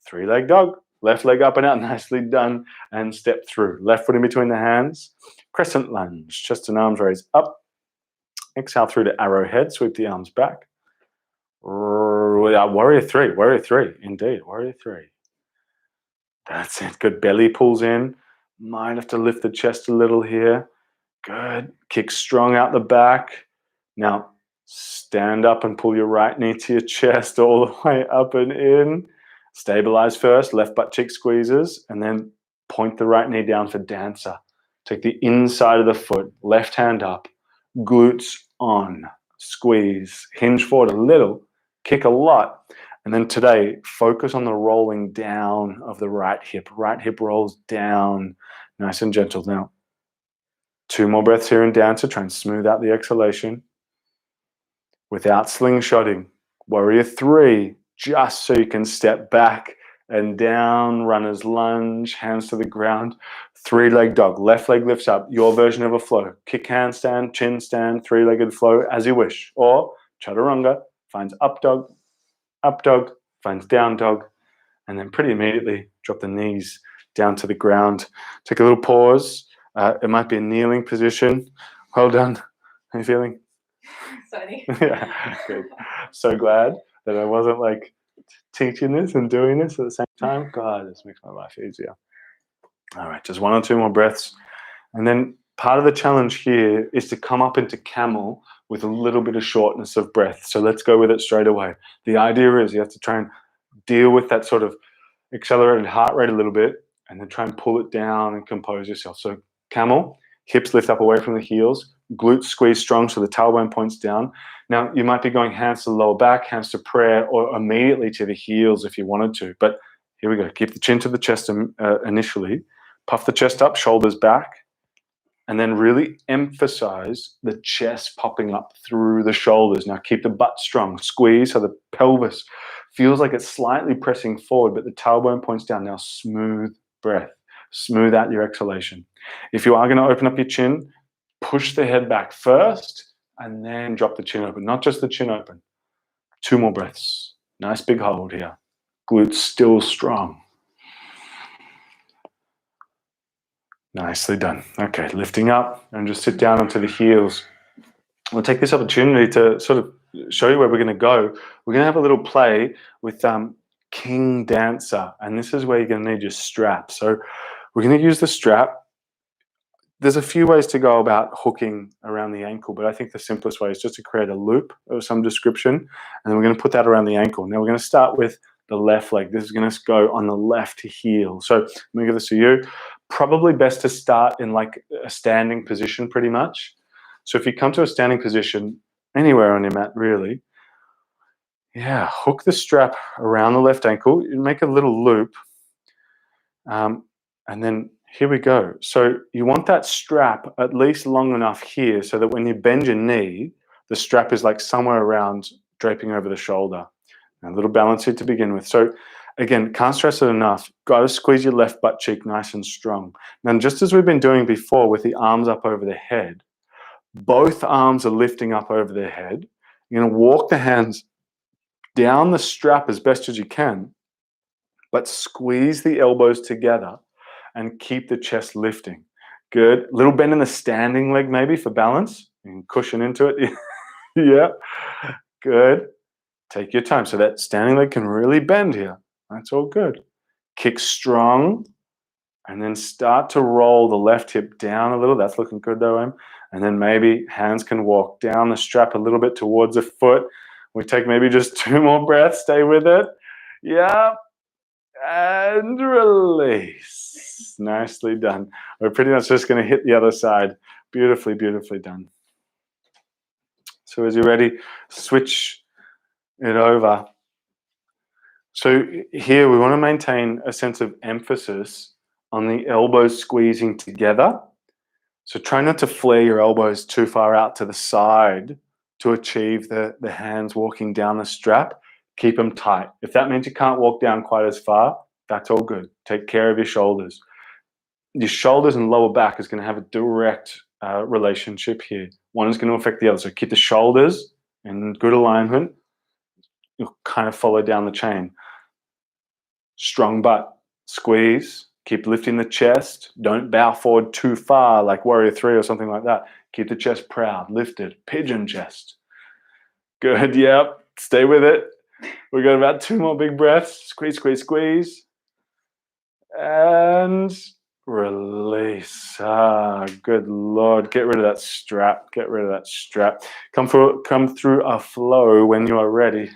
Three-leg dog. Left leg up and out. Nicely done. And step through. Left foot in between the hands. Crescent lunge. Chest and arms raised up. Exhale through to arrowhead. Sweep the arms back. Warrior three. Indeed, warrior three. That's it. Good. Belly pulls in. Might have to lift the chest a little here. Good. Kick strong out the back. Now, stand up and pull your right knee to your chest all the way up and in. Stabilize first. Left butt cheek squeezes. And then point the right knee down for dancer. Take the inside of the foot. Left hand up. Glutes on. Squeeze. Hinge forward a little. Kick a lot. And then today, focus on the rolling down of the right hip. Right hip rolls down. Nice and gentle. Now, 2 more breaths here in dancer. Try and smooth out the exhalation without slingshotting. Warrior three, just so you can step back and down. Runner's lunge, hands to the ground. Three-leg dog. Left leg lifts up. Your version of a flow. Kick handstand, chin stand, three-legged flow as you wish. Or chaturanga finds up dog, finds down dog, and then pretty immediately drop the knees down to the ground. Take a little pause. It might be a kneeling position. Well done. How are you feeling? Sorry. Yeah, good. So glad that I wasn't like teaching this and doing this at the same time. God, this makes my life easier. All right, just 1 or 2 more breaths. And then part of the challenge here is to come up into camel with a little bit of shortness of breath. So let's go with it straight away. The idea is you have to try and deal with that sort of accelerated heart rate a little bit and then try and pull it down and compose yourself. So camel, hips lift up away from the heels, glutes squeeze strong so the tailbone points down. Now, you might be going hands to the lower back, hands to prayer, or immediately to the heels if you wanted to. But here we go. Keep the chin to the chest initially. Puff the chest up, shoulders back. And then really emphasize the chest popping up through the shoulders. Now keep the butt strong. Squeeze so the pelvis feels like it's slightly pressing forward, but the tailbone points down. Now smooth breath. Smooth out your exhalation. If you are going to open up your chin, push the head back first and then drop the chin open. Not just the chin open. 2 more breaths. Nice big hold here. Glutes still strong. Nicely done. Okay, lifting up and just sit down onto the heels. We'll take this opportunity to sort of show you where we're going to go. We're going to have a little play with King Dancer, and this is where you're going to need your strap. So we're going to use the strap. There's a few ways to go about hooking around the ankle, but I think the simplest way is just to create a loop of some description, and then we're going to put that around the ankle. Now we're going to start with the left leg. This is going to go on the left heel. So let me give this to you. Probably best to start in like a standing position pretty much. So if you come to a standing position anywhere on your mat really, yeah, hook the strap around the left ankle, you make a little loop, and then here we go. So you want that strap at least long enough here so that when you bend your knee, the strap is like somewhere around draping over the shoulder. A little balance here to begin with. So again, can't stress it enough. Got to squeeze your left butt cheek nice and strong. Now, just as we've been doing before with the arms up over the head, both arms are lifting up over the head. You're going to walk the hands down the strap as best as you can, but squeeze the elbows together and keep the chest lifting. Good. Little bend in the standing leg maybe for balance. You can cushion into it. Yeah. Good. Take your time. So that standing leg can really bend here. That's all good. Kick strong. And then start to roll the left hip down a little. That's looking good though, Em. And then maybe hands can walk down the strap a little bit towards the foot. We take maybe just 2 more breaths. Stay with it. Yeah. And release. Nicely done. We're pretty much just going to hit the other side. Beautifully, beautifully done. So as you're ready, switch it over. So here we want to maintain a sense of emphasis on the elbows squeezing together. So try not to flare your elbows too far out to the side to achieve the hands walking down the strap. Keep them tight. If that means you can't walk down quite as far, that's all good. Take care of your shoulders. Your shoulders and lower back is going to have a direct relationship here. One is going to affect the other. So keep the shoulders in good alignment. You'll kind of follow down the chain. Strong butt, squeeze, keep lifting the chest. Don't bow forward too far like Warrior 3 or something like that. Keep the chest proud, lifted, pigeon chest. Good, yep, stay with it. We've got about 2 more big breaths. Squeeze, squeeze, squeeze. And release. Good Lord, get rid of that strap, get rid of that strap. Come through a flow when you are ready.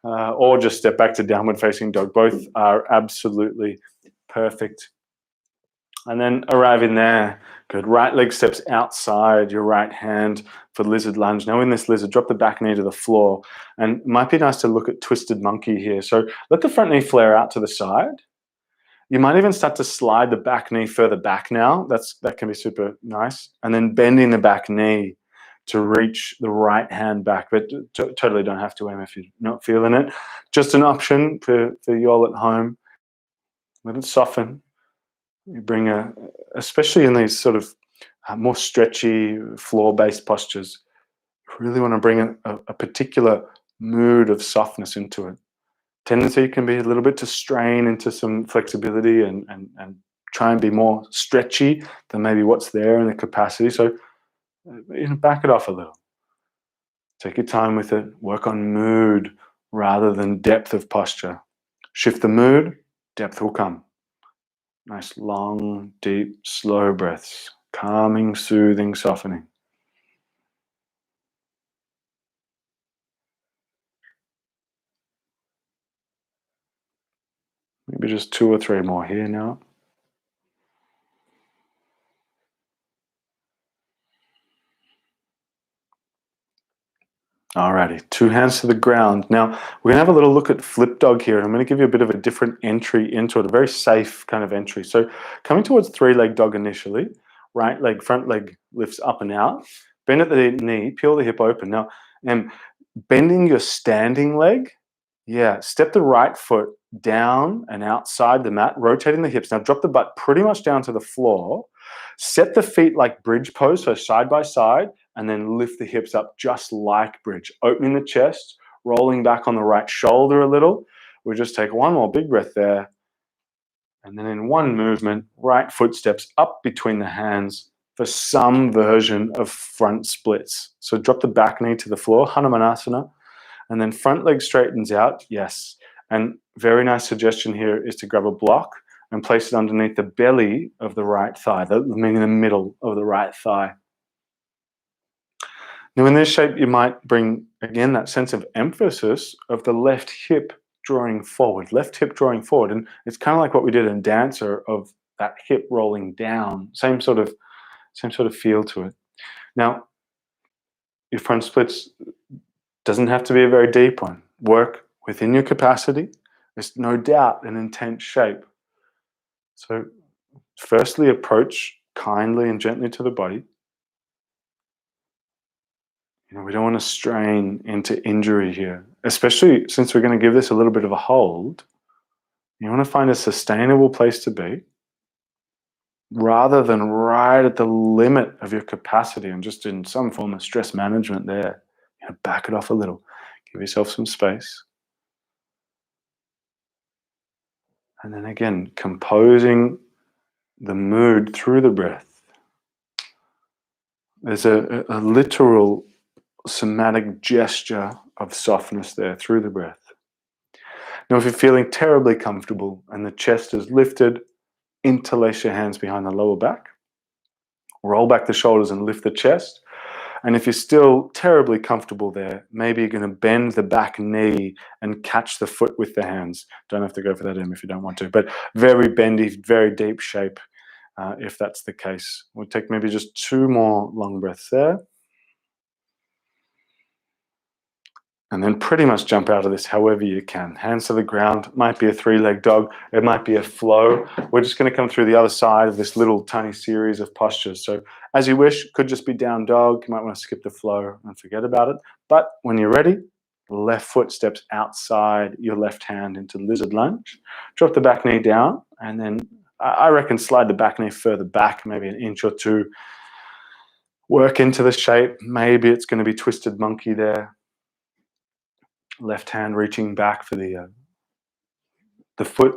Or just step back to downward facing dog. Both are absolutely perfect. And then arrive in there. Good. Right leg steps outside your right hand for lizard lunge. Now in this lizard, drop the back knee to the floor. And it might be nice to look at twisted monkey here. So let the front knee flare out to the side. You might even start to slide the back knee further back now. That can be super nice. And then bending the back knee to reach the right hand back, but totally don't have to aim if you're not feeling it. Just an option for you all at home. Let it soften. You bring especially in these sort of more stretchy floor-based postures, you really want to bring a particular mood of softness into it. Tendency can be a little bit to strain into some flexibility and try and be more stretchy than maybe what's there in the capacity. So back it off a little. Take your time with it. Work on mood rather than depth of posture. Shift the mood, depth will come. Nice, long, deep, slow breaths. Calming, soothing, softening. Maybe just 2 or 3 more here now. Alrighty, 2 hands to the ground. Now, we're gonna have a little look at flip dog here, and I'm gonna give you a bit of a different entry into it, a very safe kind of entry. So coming towards 3-leg dog initially, right leg, front leg lifts up and out, bend at the knee, peel the hip open. Now, bending your standing leg, step the right foot down and outside the mat, rotating the hips. Now drop the butt pretty much down to the floor. Set the feet like bridge pose, so side by side, and then lift the hips up just like bridge. Opening the chest, rolling back on the right shoulder a little. We'll just take 1 more big breath there. And then in one movement, right foot steps up between the hands for some version of front splits. So drop the back knee to the floor, Hanumanasana, and then front leg straightens out, yes. And very nice suggestion here is to grab a block and place it underneath the belly of the right thigh, meaning the middle of the right thigh. Now in this shape, you might bring, again, that sense of emphasis of the left hip drawing forward, And it's kind of like what we did in Dancer of that hip rolling down, same sort of feel to it. Now, your front splits doesn't have to be a very deep one. Work within your capacity. There's no doubt an intense shape. So firstly, approach kindly and gently to the body. We don't want to strain into injury here, especially since we're going to give this a little bit of a hold. You want to find a sustainable place to be rather than right at the limit of your capacity and just in some form of stress management there. Back it off a little. Give yourself some space. And then again, composing the mood through the breath. There's a literal somatic gesture of softness there through the breath. Now, if you're feeling terribly comfortable and the chest is lifted, interlace your hands behind the lower back. Roll back the shoulders and lift the chest. And if you're still terribly comfortable there, maybe you're going to bend the back knee and catch the foot with the hands. Don't have to go for that if you don't want to, but very bendy, very deep shape if that's the case. We'll take maybe just 2 more long breaths there. And then pretty much jump out of this however you can. Hands to the ground. Might be a 3-leg dog. It might be a flow. We're just going to come through the other side of this little tiny series of postures. So as you wish, could just be down dog. You might want to skip the flow and forget about it. But when you're ready, left foot steps outside your left hand into lizard lunge. Drop the back knee down. And then I reckon slide the back knee further back, maybe 1 inch or 2. Work into the shape. Maybe it's going to be twisted monkey there. Left hand reaching back for the foot.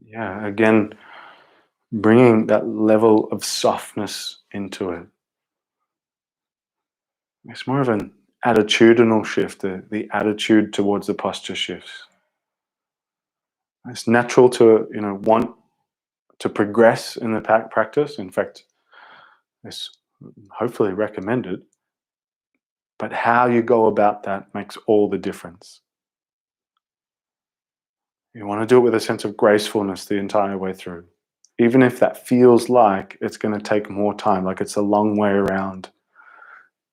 Yeah, again, bringing that level of softness into it. It's more of an attitudinal shift, the attitude towards the posture shifts. It's natural to want to progress in the practice. In fact, it's hopefully recommended. But how you go about that makes all the difference. You want to do it with a sense of gracefulness the entire way through. Even if that feels like it's going to take more time, like it's a long way around.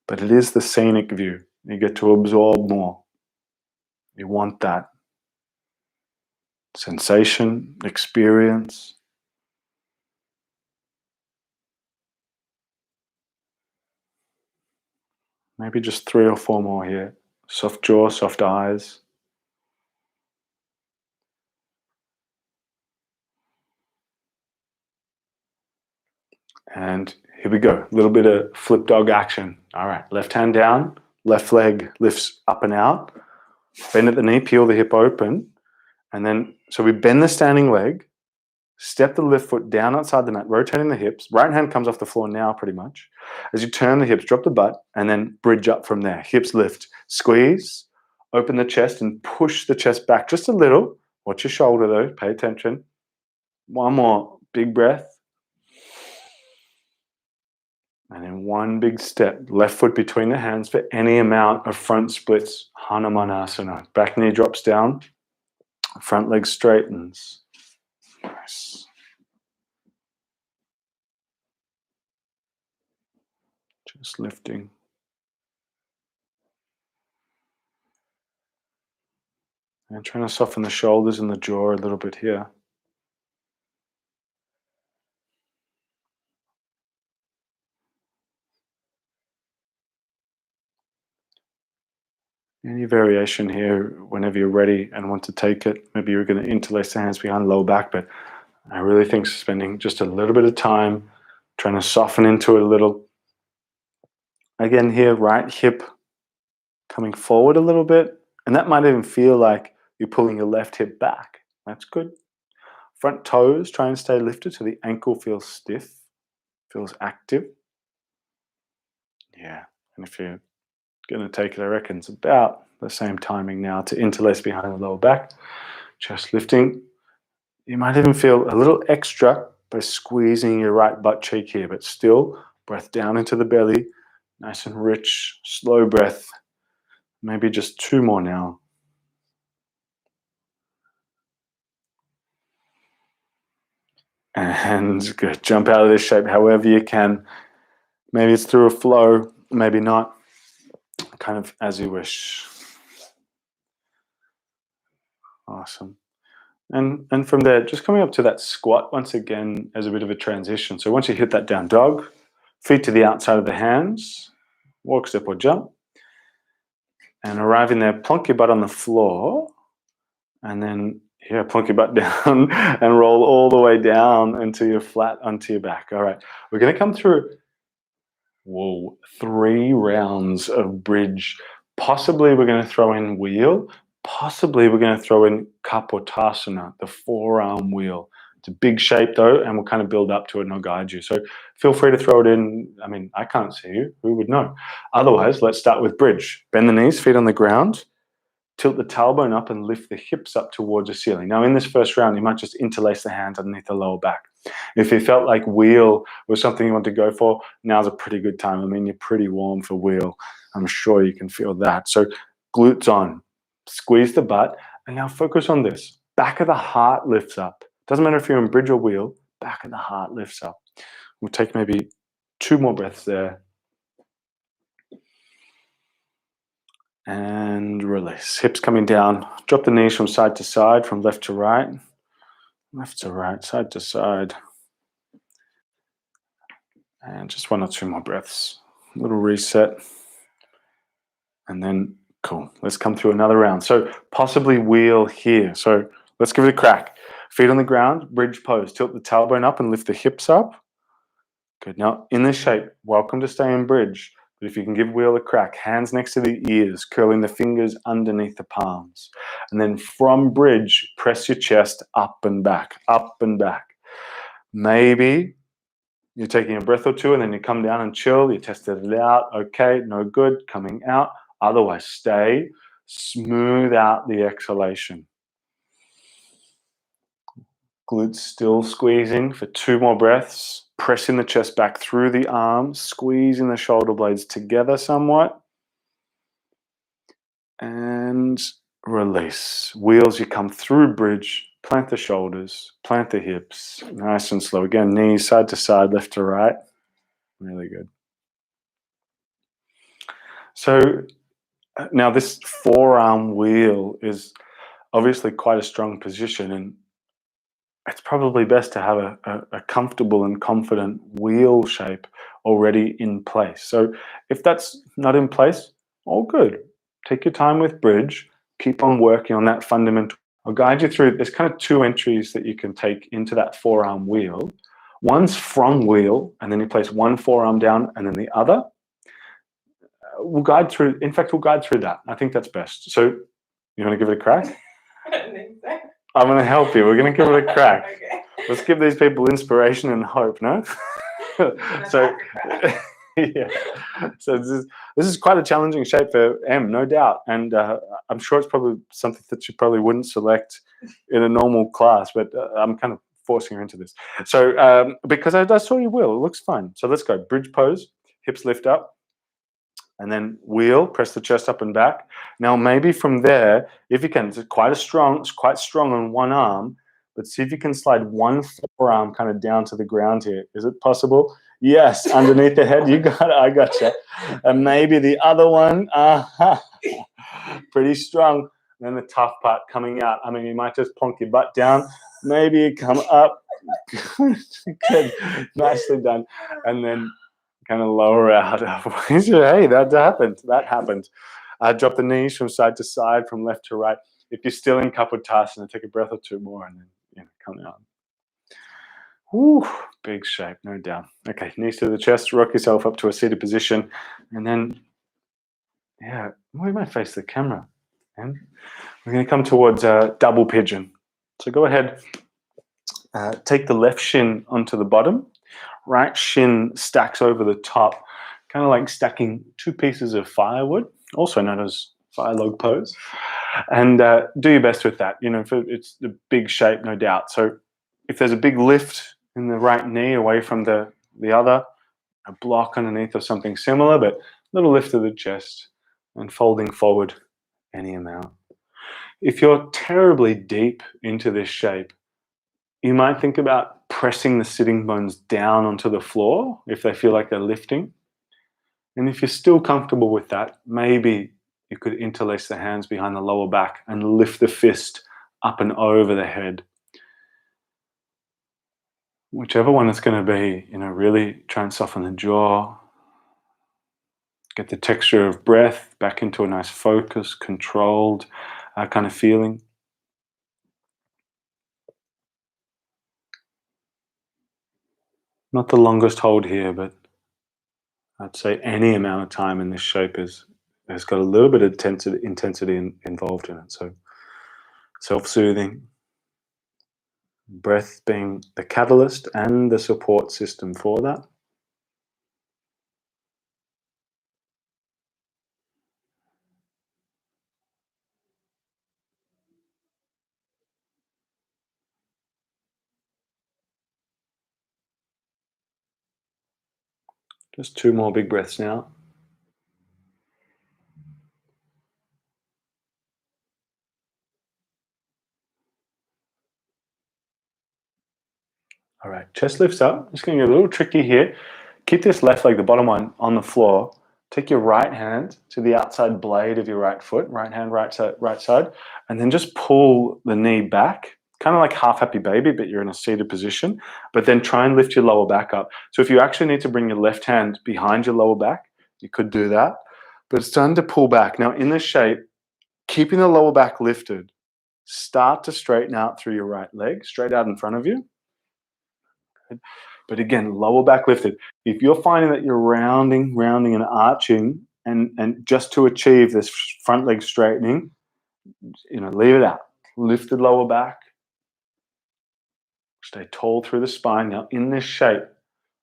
But it is the scenic view. You get to absorb more. You want that sensation, experience. Maybe just 3 or 4 more here. Soft jaw, soft eyes. And here we go. A little bit of flip dog action. All right, left hand down, left leg lifts up and out. Bend at the knee, peel the hip open. And then, so we bend the standing leg, step the left foot down outside the mat, rotating the hips. Right hand comes off the floor now pretty much. As you turn the hips, drop the butt, and then bridge up from there. Hips lift, squeeze, open the chest and push the chest back just a little. Watch your shoulder though, pay attention. 1 more big breath. And then 1 big step, left foot between the hands for any amount of front splits, Hanumanasana. Back knee drops down, front leg straightens. Nice. Just lifting. And trying to soften the shoulders and the jaw a little bit here. Any variation here whenever you're ready and want to take it. Maybe you're going to interlace the hands behind the lower back, but I really think spending just a little bit of time trying to soften into it a little. Again here, right hip coming forward a little bit, and that might even feel like you're pulling your left hip back. That's good. Front toes, try and stay lifted so the ankle feels stiff, feels active. Yeah, and if you're going to take it, I reckon it's about the same timing now to interlace behind the lower back. Chest lifting. You might even feel a little extra by squeezing your right butt cheek here, but still breath down into the belly. Nice and rich, slow breath. Maybe just 2 more now. And good. Jump out of this shape however you can. Maybe it's through a flow, maybe not. Kind of as you wish. Awesome. And from there, just coming up to that squat once again as a bit of a transition. So once you hit that down dog, feet to the outside of the hands, walk, step, or jump. And arriving there, plonk your butt on the floor. And then, yeah, plonk your butt down and roll all the way down until you're flat onto your back. All right, we're going to come through 3 rounds of bridge. Possibly we're going to throw in wheel. Possibly we're going to throw in Kapotasana, the forearm wheel, It's a big shape though, and we'll kind of build up to it and I'll guide you. So feel free to throw it in. I mean, I can't see you. Who would know? Otherwise, let's start with bridge. Bend the knees, feet on the ground. Tilt the tailbone up and lift the hips up towards the ceiling. Now, in this first round, you might just interlace the hands underneath the lower back. If you felt like wheel was something you want to go for, now's a pretty good time. I mean, you're pretty warm for wheel. I'm sure you can feel that. So glutes on, squeeze the butt, and now focus on this. Back of the heart lifts up. Doesn't matter if you're in bridge or wheel, back of the heart lifts up. We'll take maybe 2 more breaths there. And release. Hips coming down. Drop the knees from side to side, from left to right. Left to right, side to side. And just 1 or 2 more breaths. A little reset. And then, cool. Let's come through another round. So possibly wheel here. So let's give it a crack. Feet on the ground, bridge pose. Tilt the tailbone up and lift the hips up. Good. Now, in this shape, welcome to stay in bridge. But if you can give wheel a crack, hands next to the ears, curling the fingers underneath the palms. And then from bridge, press your chest up and back, up and back. Maybe you're taking a breath or two and then you come down and chill. You tested it out. Okay, no good. Coming out. Otherwise, stay. Smooth out the exhalation. Glutes still squeezing for 2 more breaths. Pressing the chest back through the arms, squeezing the shoulder blades together somewhat. And release. Wheels, you come through bridge, plant the shoulders, plant the hips. Nice and slow. Again, knees side to side, left to right. Really good. So now this forearm wheel is obviously quite a strong position, and it's probably best to have a comfortable and confident wheel shape already in place. So if that's not in place, all good. Take your time with bridge. Keep on working on that fundamental. I'll guide you through. There's kind of 2 entries that you can take into that forearm wheel. One's from wheel, and then you place one forearm down and then the other. We'll guide through. In fact, we'll guide through that. I think that's best. So you want to give it a crack? I don't think so. I'm going to help you. We're going to give it a crack. Okay. Let's give these people inspiration and hope, no? So, yeah. So this is quite a challenging shape for M, no doubt. And I'm sure it's probably something that you probably wouldn't select in a normal class, but I'm kind of forcing her into this. So because I saw you will, it looks fine. So let's go. Bridge pose, hips lift up. And then wheel, press the chest up and back. Now maybe from there, if you can, it's quite strong on one arm, but see if you can slide one forearm kind of down to the ground here. Is it possible? Yes, underneath the head. You got it. I got you. And maybe the other one. Pretty strong. And then the tough part coming out. I mean, you might just plonk your butt down. Maybe you come up. Good. Nicely done. And then kind of lower out. Hey, that happened. Drop the knees from side to side, from left to right. If you're still in Kapotasana, take a breath or 2 more and then come down. Whew, big shape, no doubt. Okay, knees to the chest, rock yourself up to a seated position, and then, we might face the camera. And we're going to come towards double pigeon. So go ahead, take the left shin onto the bottom. Right shin stacks over the top, kind of like stacking 2 pieces of firewood, also known as fire log pose. And do your best with that. It's the big shape, no doubt. So if there's a big lift in the right knee away from the other, a block underneath or something similar, but a little lift of the chest and folding forward any amount. If you're terribly deep into this shape, you might think about pressing the sitting bones down onto the floor if they feel like they're lifting. And if you're still comfortable with that, maybe you could interlace the hands behind the lower back and lift the fist up and over the head. Whichever one it's going to be, really try and soften the jaw. Get the texture of breath back into a nice focus, controlled kind of feeling. Not the longest hold here, but I'd say any amount of time in this shape has got a little bit of intensity involved in it. So self-soothing. Breath being the catalyst and the support system for that. Just 2 more big breaths now. All right, chest lifts up. It's going to get a little tricky here. Keep this left leg, the bottom one, on the floor. Take your right hand to the outside blade of your right foot, right hand, right side, and then just pull the knee back, kind of like half happy baby, but you're in a seated position. But then try and lift your lower back up. So if you actually need to bring your left hand behind your lower back, you could do that. But it's time to pull back. Now in this shape, keeping the lower back lifted, start to straighten out through your right leg, straight out in front of you. But again, lower back lifted. If you're finding that you're rounding and arching, and just to achieve this front leg straightening, leave it out. Lifted lower back. Stay tall through the spine. Now in this shape,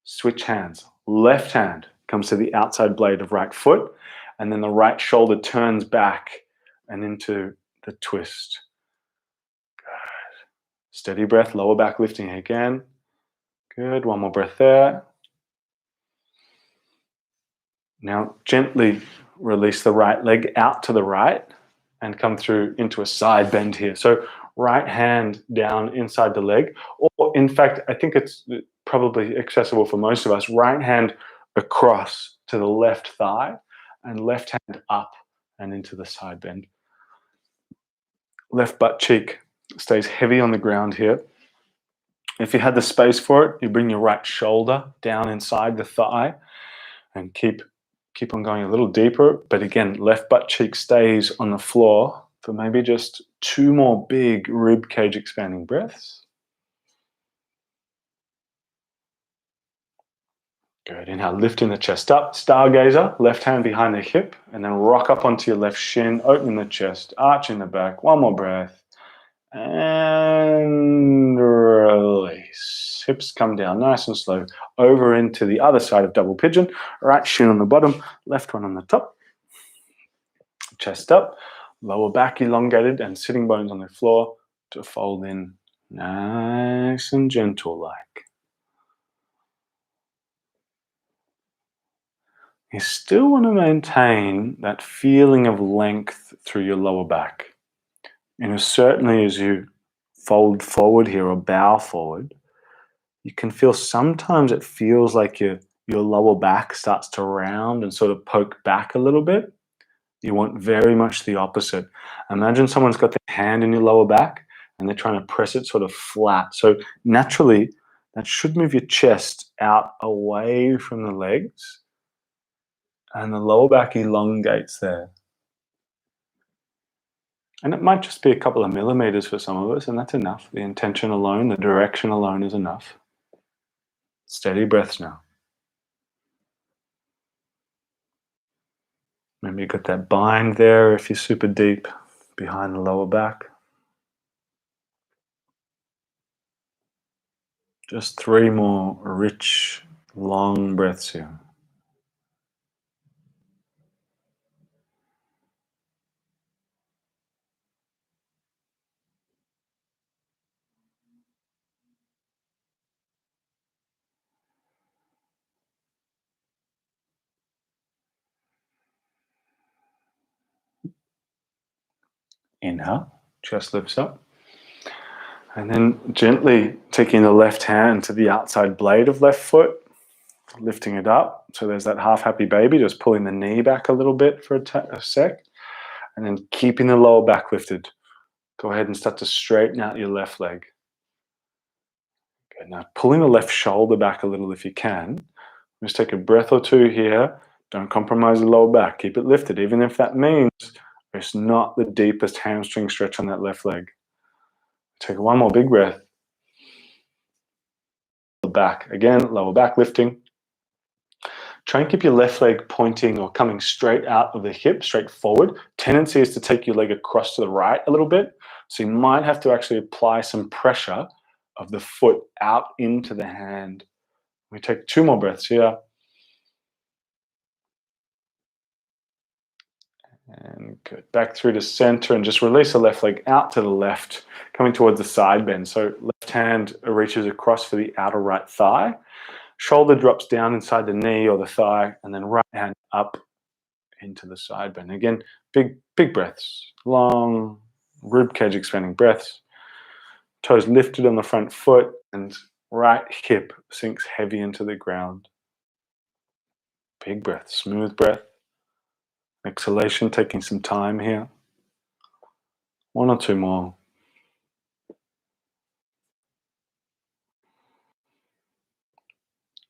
switch hands. Left hand comes to the outside blade of right foot, and then the right shoulder turns back and into the twist. Good. Steady breath, lower back lifting again. Good. One more breath there. Now gently release the right leg out to the right and come through into a side bend here. So right hand down inside the leg, or in fact, I think it's probably accessible for most of us, right hand across to the left thigh and left hand up and into the side bend. Left butt cheek stays heavy on the ground here. If you had the space for it, you bring your right shoulder down inside the thigh and keep on going a little deeper. But again, left butt cheek stays on the floor for maybe just 2 more big rib cage expanding breaths. Good. Inhale, lifting the chest up, stargazer, left hand behind the hip, and then rock up onto your left shin, opening the chest, arching the back. One more breath. And release. Hips come down nice and slow over into the other side of double pigeon. Right shin on the bottom, left one on the top. Chest up, lower back elongated, and sitting bones on the floor to fold in nice and gentle like. You still want to maintain that feeling of length through your lower back. Certainly as you fold forward here or bow forward, you can feel sometimes it feels like your lower back starts to round and sort of poke back a little bit. You want very much the opposite. Imagine someone's got their hand in your lower back and they're trying to press it sort of flat. So naturally, that should move your chest out away from the legs, and the lower back elongates there. And it might just be a couple of millimeters for some of us, and that's enough. The intention alone, the direction alone is enough. Steady breaths now. Maybe you got that bind there if you're super deep behind the lower back. Just 3 more rich, long breaths here. Inhale, chest lifts up. And then gently taking the left hand to the outside blade of left foot, lifting it up. So there's that half happy baby, just pulling the knee back a little bit for a sec. And then keeping the lower back lifted. Go ahead and start to straighten out your left leg. Good. Now pulling the left shoulder back a little if you can. Just take a breath or 2 here. Don't compromise the lower back. Keep it lifted, even if that means it's not the deepest hamstring stretch on that left leg. Take 1 more big breath. Back again, lower back lifting. Try and keep your left leg pointing or coming straight out of the hip, straight forward. Tendency is to take your leg across to the right a little bit. So you might have to actually apply some pressure of the foot out into the hand. We take 2 more breaths here. And good. Back through to center and just release the left leg out to the left, coming towards the side bend. So left hand reaches across for the outer right thigh. Shoulder drops down inside the knee or the thigh, and then right hand up into the side bend. Again, big breaths. Long rib cage expanding breaths. Toes lifted on the front foot and right hip sinks heavy into the ground. Big breath, smooth breath. Exhalation, taking some time here. 1 or 2 more.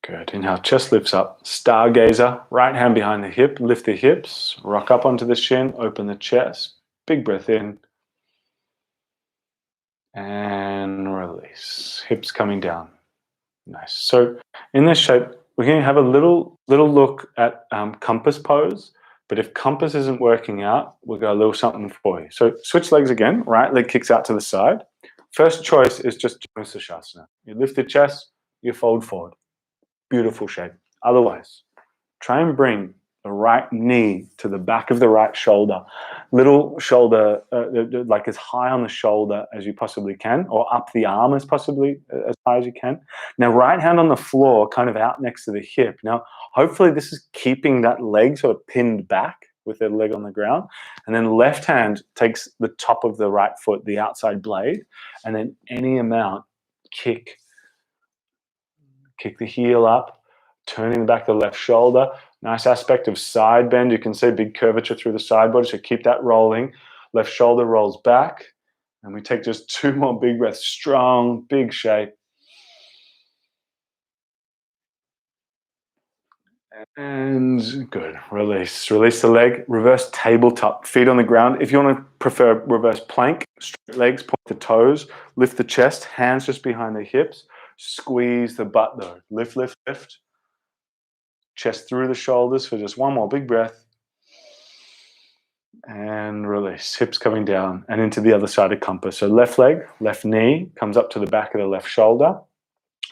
Good. Inhale, chest lifts up. Stargazer, right hand behind the hip. Lift the hips, rock up onto the shin, open the chest. Big breath in. And release. Hips coming down. Nice. So in this shape, we're going to have a little look at compass pose. But if compass isn't working out, we've got a little something for you. So switch legs again. Right leg kicks out to the side. First choice is just Vinyasa. You lift the chest, you fold forward. Beautiful shape. Otherwise, try and bring the right knee to the back of the right shoulder. Little shoulder, like as high on the shoulder as you possibly can, or up the arm as possibly as high as you can. Now, right hand on the floor, kind of out next to the hip. Now, hopefully this is keeping that leg sort of pinned back with the leg on the ground. And then left hand takes the top of the right foot, the outside blade, and then any amount, kick the heel up, turning the back of the left shoulder. Nice aspect of side bend. You can see big curvature through the side body, so keep that rolling. Left shoulder rolls back, and we take just 2 more big breaths. Strong, big shape. And good. Release. Release the leg. Reverse tabletop. Feet on the ground. If you want to prefer reverse plank, straight legs, point the toes, lift the chest, hands just behind the hips. Squeeze the butt though. Lift, lift, lift. Chest through the shoulders for just 1 more big breath. And release. Hips coming down and into the other side of compass. So left leg, left knee comes up to the back of the left shoulder.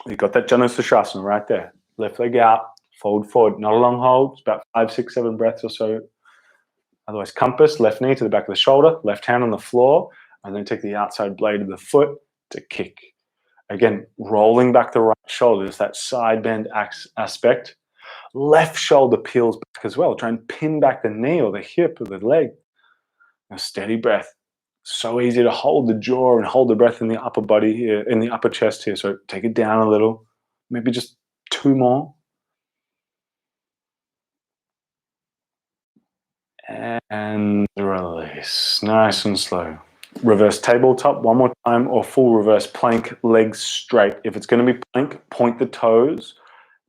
You've got that Vinyasa right there. Left leg out, fold forward. Not a long hold. It's about 5, 6, 7 breaths or so. Otherwise, compass, left knee to the back of the shoulder, left hand on the floor, and then take the outside blade of the foot to kick. Again, rolling back the right shoulder. There's that side bend aspect. Left shoulder peels back as well. Try and pin back the knee or the hip or the leg. A steady breath. So easy to hold the jaw and hold the breath in the upper body here, in the upper chest here. So take it down a little. Maybe just 2 more. And release. Nice and slow. Reverse tabletop 1 more time, or full reverse plank, legs straight. If it's going to be plank, point the toes.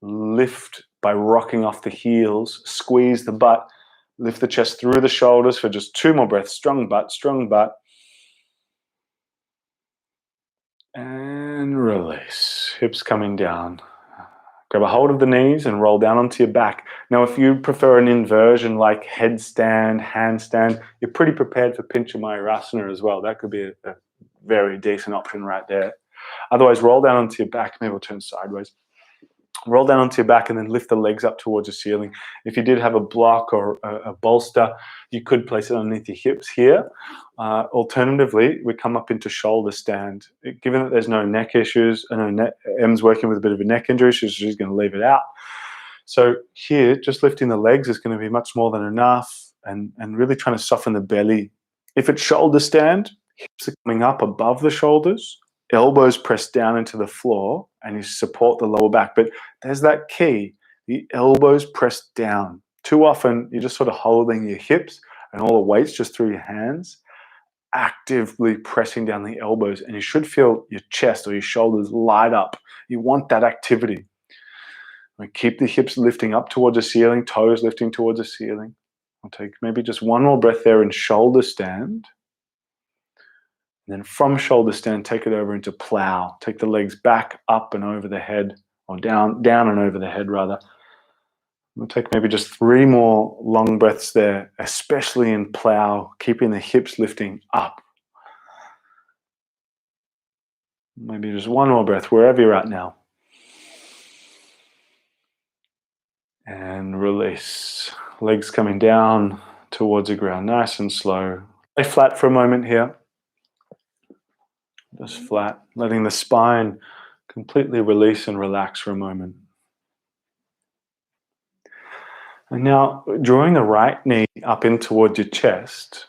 Lift by rocking off the heels. Squeeze the butt. Lift the chest through the shoulders for just 2 more breaths. Strong butt, strong butt. And release. Hips coming down. Grab a hold of the knees and roll down onto your back. Now, if you prefer an inversion like headstand, handstand, you're pretty prepared for Pincha Mayurasana as well. That could be a very decent option right there. Otherwise, roll down onto your back. Maybe we'll turn sideways. Roll down onto your back and then lift the legs up towards the ceiling. If you did have a block or a bolster, you could place it underneath your hips here. Alternatively, we come up into shoulder stand. Given that there's no neck issues, I know Em's working with a bit of a neck injury, so she's going to leave it out. So here, just lifting the legs is going to be much more than enough, and really trying to soften the belly. If it's shoulder stand, hips are coming up above the shoulders, elbows pressed down into the floor, and you support the lower back. But there's that key, the elbows pressed down. Too often, you're just sort of holding your hips and all the weight's just through your hands, actively pressing down the elbows, and you should feel your chest or your shoulders light up. You want that activity. And keep the hips lifting up towards the ceiling, toes lifting towards the ceiling. I'll take maybe just 1 more breath there in shoulder stand. And then from shoulder stand, take it over into plow. Take the legs back, up and over the head, or down and over the head rather. We'll take maybe just 3 more long breaths there, especially in plow, keeping the hips lifting up. Maybe just one more breath wherever you're at now. And release. Legs coming down towards the ground, nice and slow. Lay flat for a moment here. Just flat, letting the spine completely release and relax for a moment. And now drawing the right knee up in towards your chest.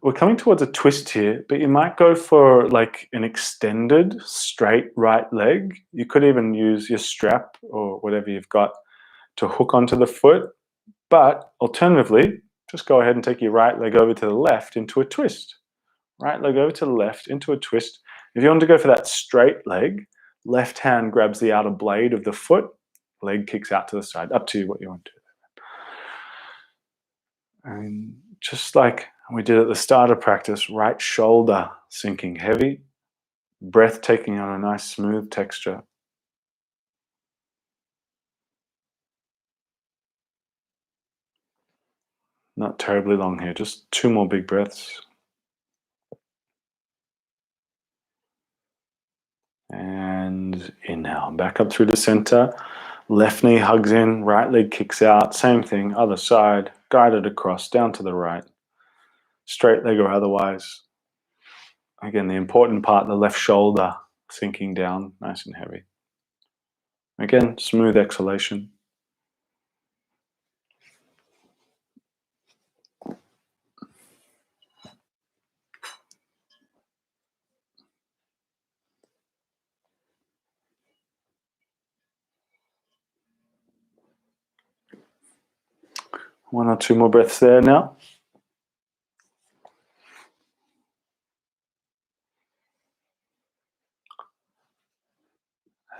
We're coming towards a twist here, but you might go for like an extended straight right leg. You could even use your strap or whatever you've got to hook onto the foot. But alternatively, just go ahead and take your right leg over to the left into a twist. Right leg over to the left into a twist. If you want to go for that straight leg, left hand grabs the outer blade of the foot, leg kicks out to the side. Up to you what you want to do. And just like we did at the start of practice, right shoulder sinking heavy, breath taking on a nice smooth texture. Not terribly long here, just 2 more big breaths. And inhale, back up through the center. Left knee hugs in, right leg kicks out. Same thing, other side, guided across, down to the right. Straight leg or otherwise. Again, the important part, the left shoulder sinking down, nice and heavy. Again, smooth exhalation. One or two more breaths there now.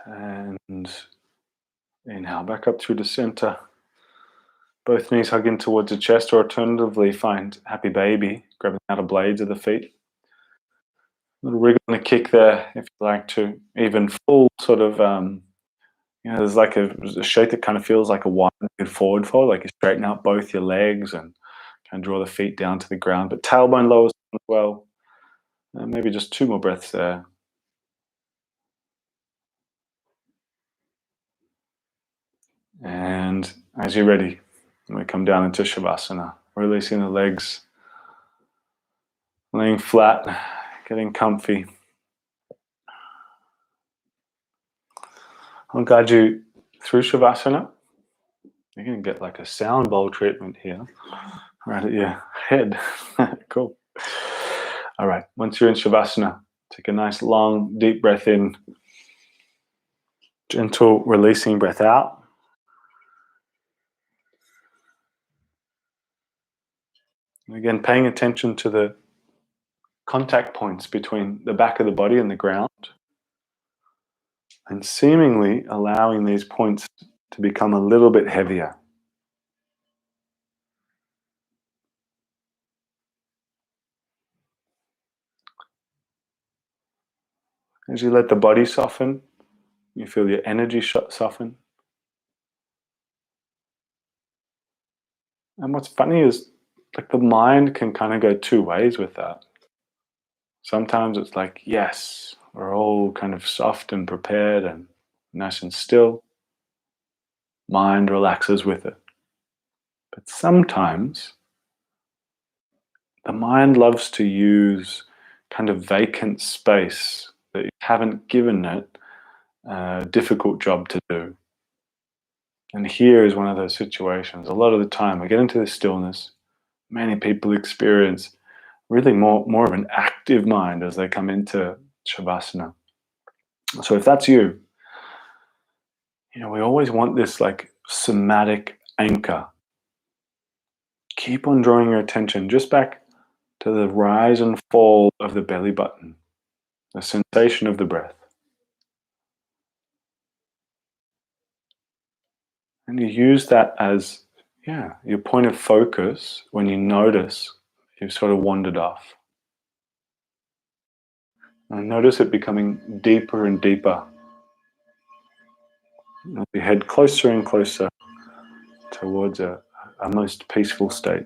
And inhale, back up through the center. Both knees hug in towards the chest, or alternatively find happy baby, grabbing out of blades of the feet. A little wriggle and a kick there if you like to. Even full sort of, there's like a shape that kind of feels like a wide forward fold, like you straighten out both your legs and kind of draw the feet down to the ground, but tailbone lowers as well. And maybe just 2 more breaths there. And as you're ready, we come down into Shavasana, releasing the legs, laying flat, getting comfy. I'll guide you through Shavasana. You're going to get like a sound bowl treatment here, right at your head. Cool. All right, once you're in Shavasana, take a nice long, deep breath in. Gentle releasing breath out. And again, paying attention to the contact points between the back of the body and the ground, and seemingly allowing these points to become a little bit heavier. As you let the body soften, you feel your energy soften. And what's funny is like the mind can kind of go 2 ways with that. Sometimes it's like, yes, we're all kind of soft and prepared and nice and still. Mind relaxes with it. But sometimes the mind loves to use kind of vacant space that you haven't given it a difficult job to do. And here is one of those situations. A lot of the time I get into this stillness. Many people experience really more of an active mind as they come into Shavasana. So if that's you, we always want this like somatic anchor. Keep on drawing your attention just back to the rise and fall of the belly button, the sensation of the breath. And you use that as, your point of focus when you notice you've sort of wandered off. And notice it becoming deeper and deeper. As you head closer and closer towards a most peaceful state.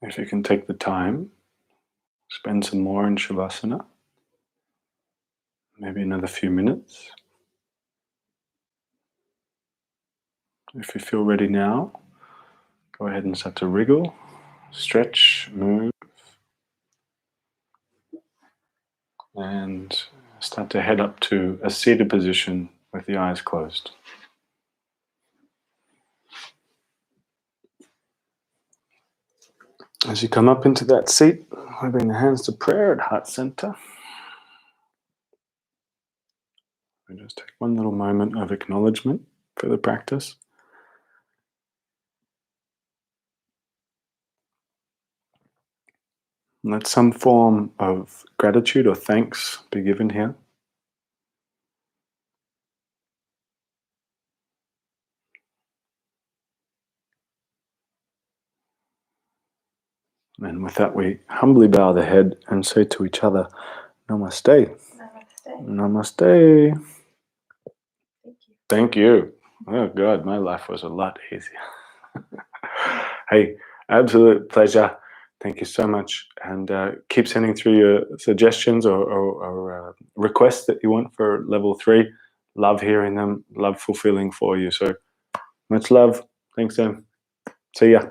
If you can take the time, spend some more in Shavasana, maybe another few minutes. If you feel ready now, go ahead and start to wriggle, stretch, move, and start to head up to a seated position with the eyes closed. As you come up into that seat, I bring the hands to prayer at heart center. And just take one little moment of acknowledgement for the practice. And let some form of gratitude or thanks be given here. And with that, we humbly bow the head and say to each other, Namaste. Namaste. Namaste. Thank you. Thank you. Oh God, my life was a lot easier. Hey, absolute pleasure. Thank you so much. And keep sending through your suggestions or requests that you want for level 3. Love hearing them. Love fulfilling for you. So much love. Thanks, Em. See ya.